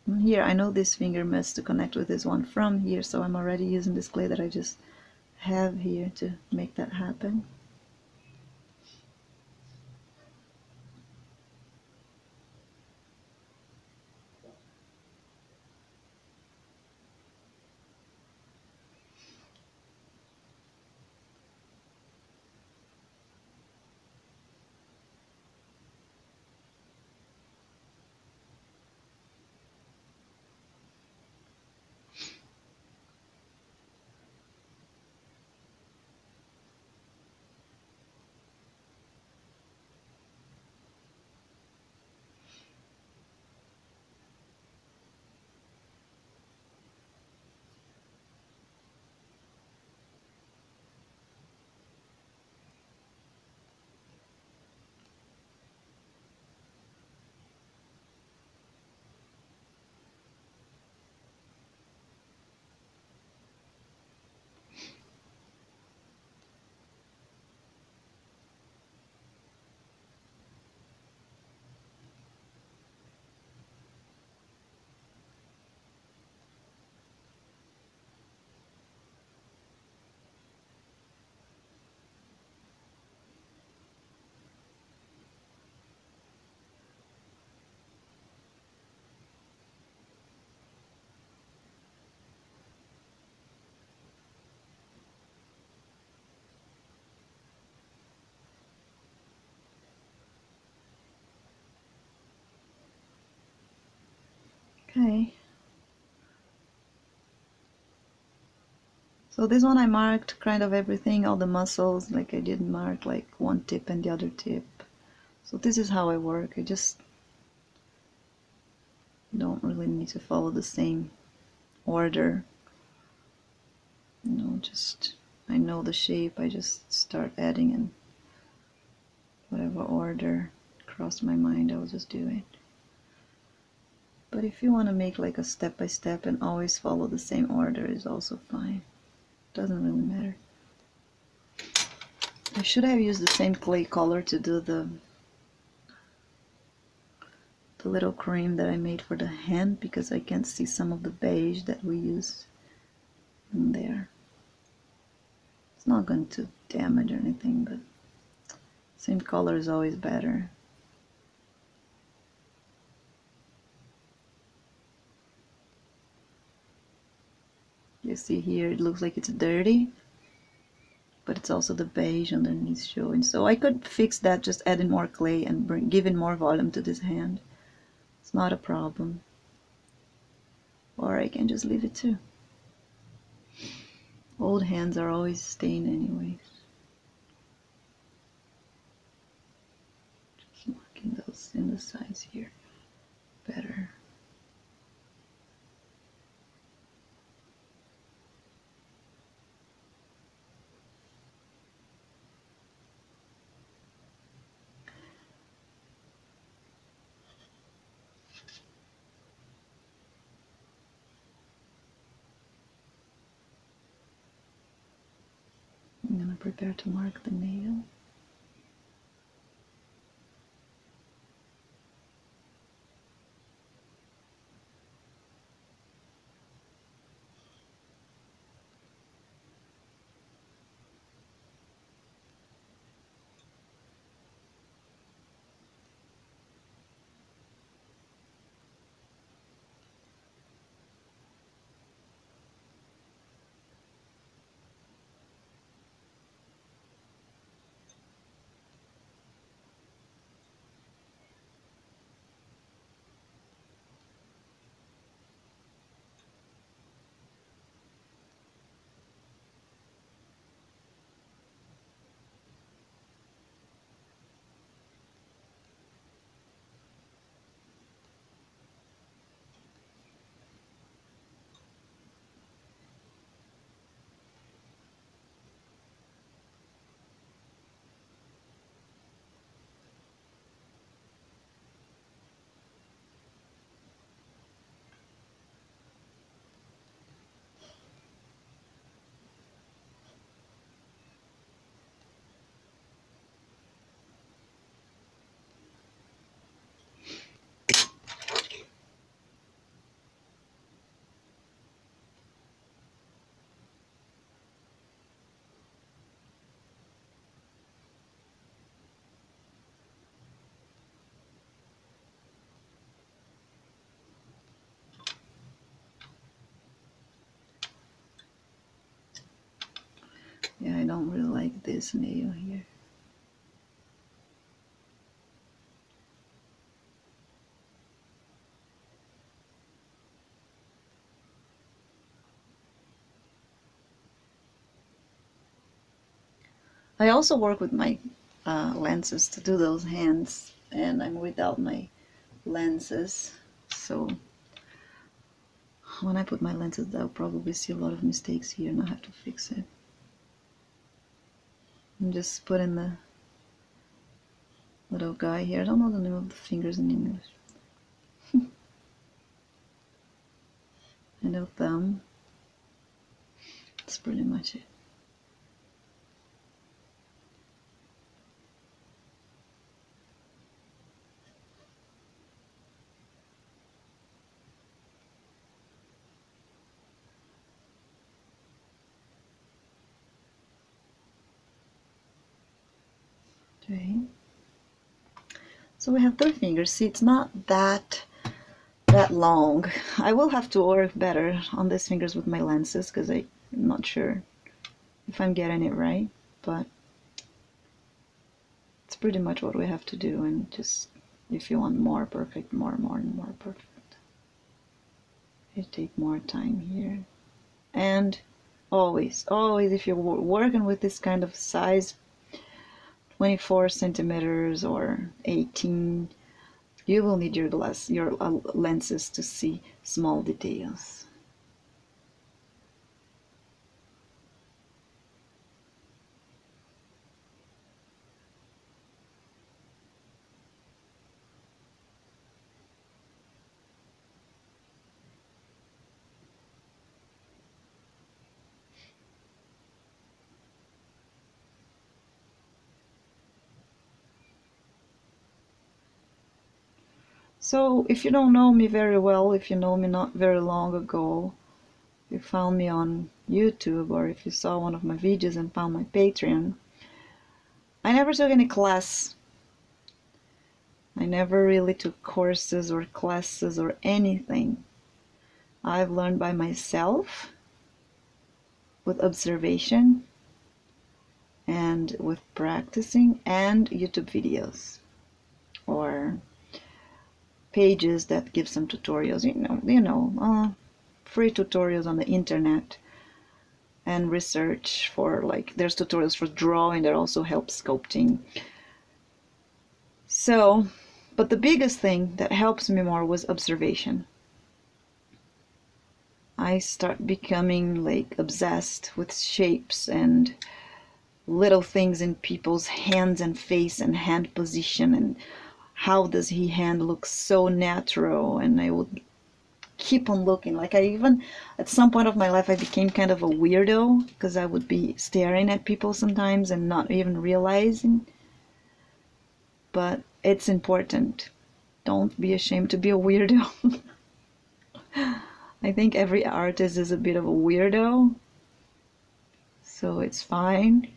And here, I know this finger must to connect with this one from here, so I'm already using this clay that I just have here to make that happen. Okay. So this one I marked kind of everything, all the muscles, like I didn't mark like one tip and the other tip. So this is how I work. I just don't really need to follow the same order. You know, just I know the shape, I just start adding in whatever order crossed my mind, I will just do it. But if you want to make like a step by step and always follow the same order is also fine. Doesn't really matter. I should have used the same clay color to do the little cream that I made for the hand, because I can see some of the beige that we use in there. It's not going to damage or anything, but same color is always better. You see here it looks like it's dirty, but it's also the beige underneath showing. So I could fix that just adding more clay and giving more volume to this hand. It's not a problem. Or I can just leave it too. Old hands are always stained anyways. Just marking those in the sides here better. I'm gonna prepare to mark the nail. don't really like this nail here. I also work with my lenses to do those hands, and I'm without my lenses, so when I put my lenses I'll probably see a lot of mistakes here and I have to fix it. I'm just putting the little guy here. I don't know the name of the fingers in English. And a thumb. That's pretty much it. Okay. So we have 3 fingers. See, it's not that long. I will have to work better on these fingers with my lenses because I'm not sure if I'm getting it right, but it's pretty much what we have to do. And just if you want more perfect, more and more perfect, you take more time here. And always if you're working with this kind of size, 24 centimeters or 18, you will need your lenses to see small details. So if you don't know me very well, if you know me not very long ago, you found me on YouTube, or if you saw one of my videos and found my Patreon, I never took any class. I never really took courses or classes or anything. I've learned by myself, with observation and with practicing, and YouTube videos or pages that give some tutorials, free tutorials on the internet, and research for, like, there's tutorials for drawing that also help sculpting. So, but the biggest thing that helps me more was observation. I start becoming like obsessed with shapes and little things in people's hands and face and hand position, and how does his hand look so natural. And I would keep on looking. Like, I even, at some point of my life, I became kind of a weirdo because I would be staring at people sometimes and not even realizing. But it's important. Don't be ashamed to be a weirdo. I think every artist is a bit of a weirdo, so it's fine.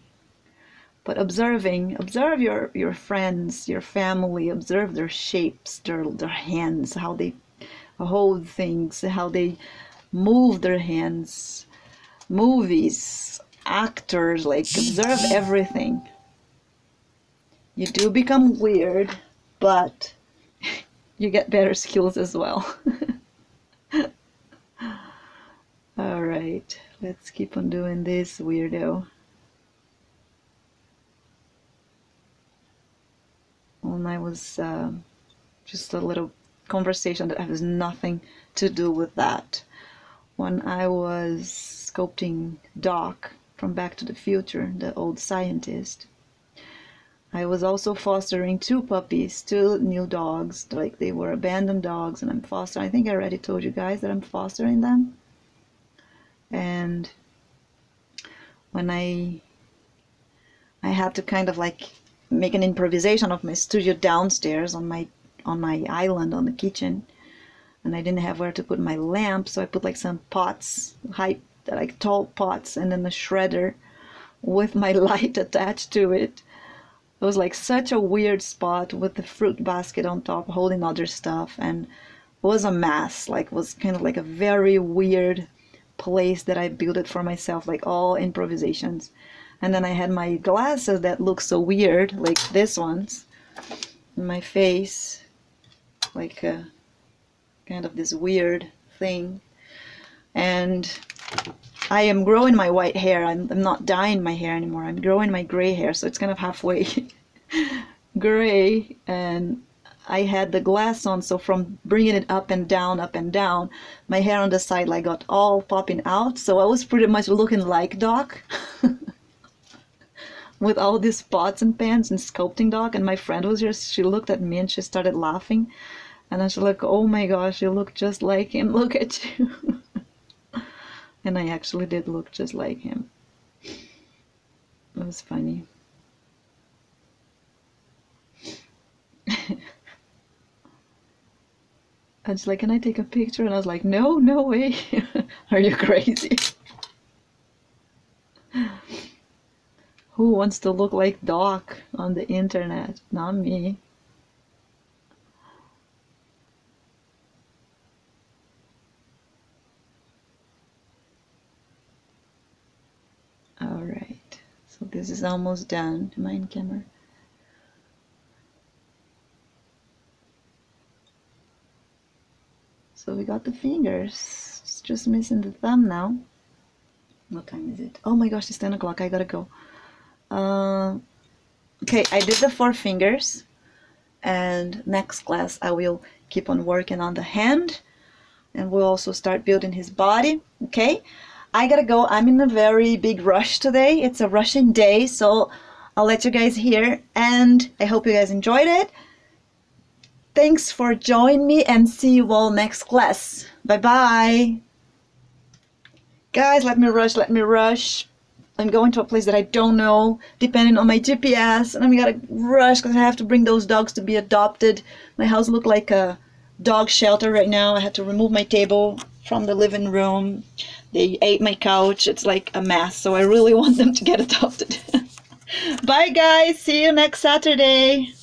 But observe your friends, your family, observe their shapes, their hands, how they hold things, how they move their hands, movies, actors, like, observe everything. You do become weird, but you get better skills as well. All right, let's keep on doing this, weirdo. And I was just a little conversation that has nothing to do with that. When I was sculpting Doc from Back to the Future, the old scientist, I was also fostering 2 puppies, 2 new dogs. Like, they were abandoned dogs, and I'm fostering. I think I already told you guys that I'm fostering them. And when I had to kind of like make an improvisation of my studio downstairs on my island on the kitchen, and I didn't have where to put my lamp, so I put like some pots, like tall pots, and then a shredder with my light attached to it. It was like such a weird spot with the fruit basket on top holding other stuff, and it was a mess. Like, it was kind of like a very weird place that I built it for myself, like all improvisations. And then I had my glasses that look so weird, like this ones, in my face, like a, kind of this weird thing. And I am growing my white hair. I'm not dyeing my hair anymore. I'm growing my gray hair, so it's kind of halfway gray. And I had the glass on, so from bringing it up and down, my hair on the side like got all popping out. So I was pretty much looking like Doc. With all these pots and pans and sculpting Doc. And my friend was here. She looked at me and she started laughing. And I was like, oh my gosh, you look just like him. Look at you. And I actually did look just like him. It was funny. I was like, can I take a picture? And I was like, no, no way. Are you crazy? Who wants to look like Doc on the internet? Not me. All right. So this is almost done. Am I in camera? So we got the fingers. It's just missing the thumb now. What time is it? Oh my gosh, it's 10 o'clock. I gotta go. Okay, I did the 4 fingers. And next class I will keep on working on the hand. And we'll also start building his body. Okay? I gotta go. I'm in a very big rush today. It's a rushing day, so I'll let you guys hear. And I hope you guys enjoyed it. Thanks for joining me and see you all next class. Bye-bye. Guys, let me rush. I'm going to a place that I don't know, depending on my GPS, and I'm gonna rush because I have to bring those dogs to be adopted. My house looks like a dog shelter right now. I had to remove my table from the living room. They ate my couch. It's like a mess, so I really want them to get adopted. Bye guys, see you next Saturday.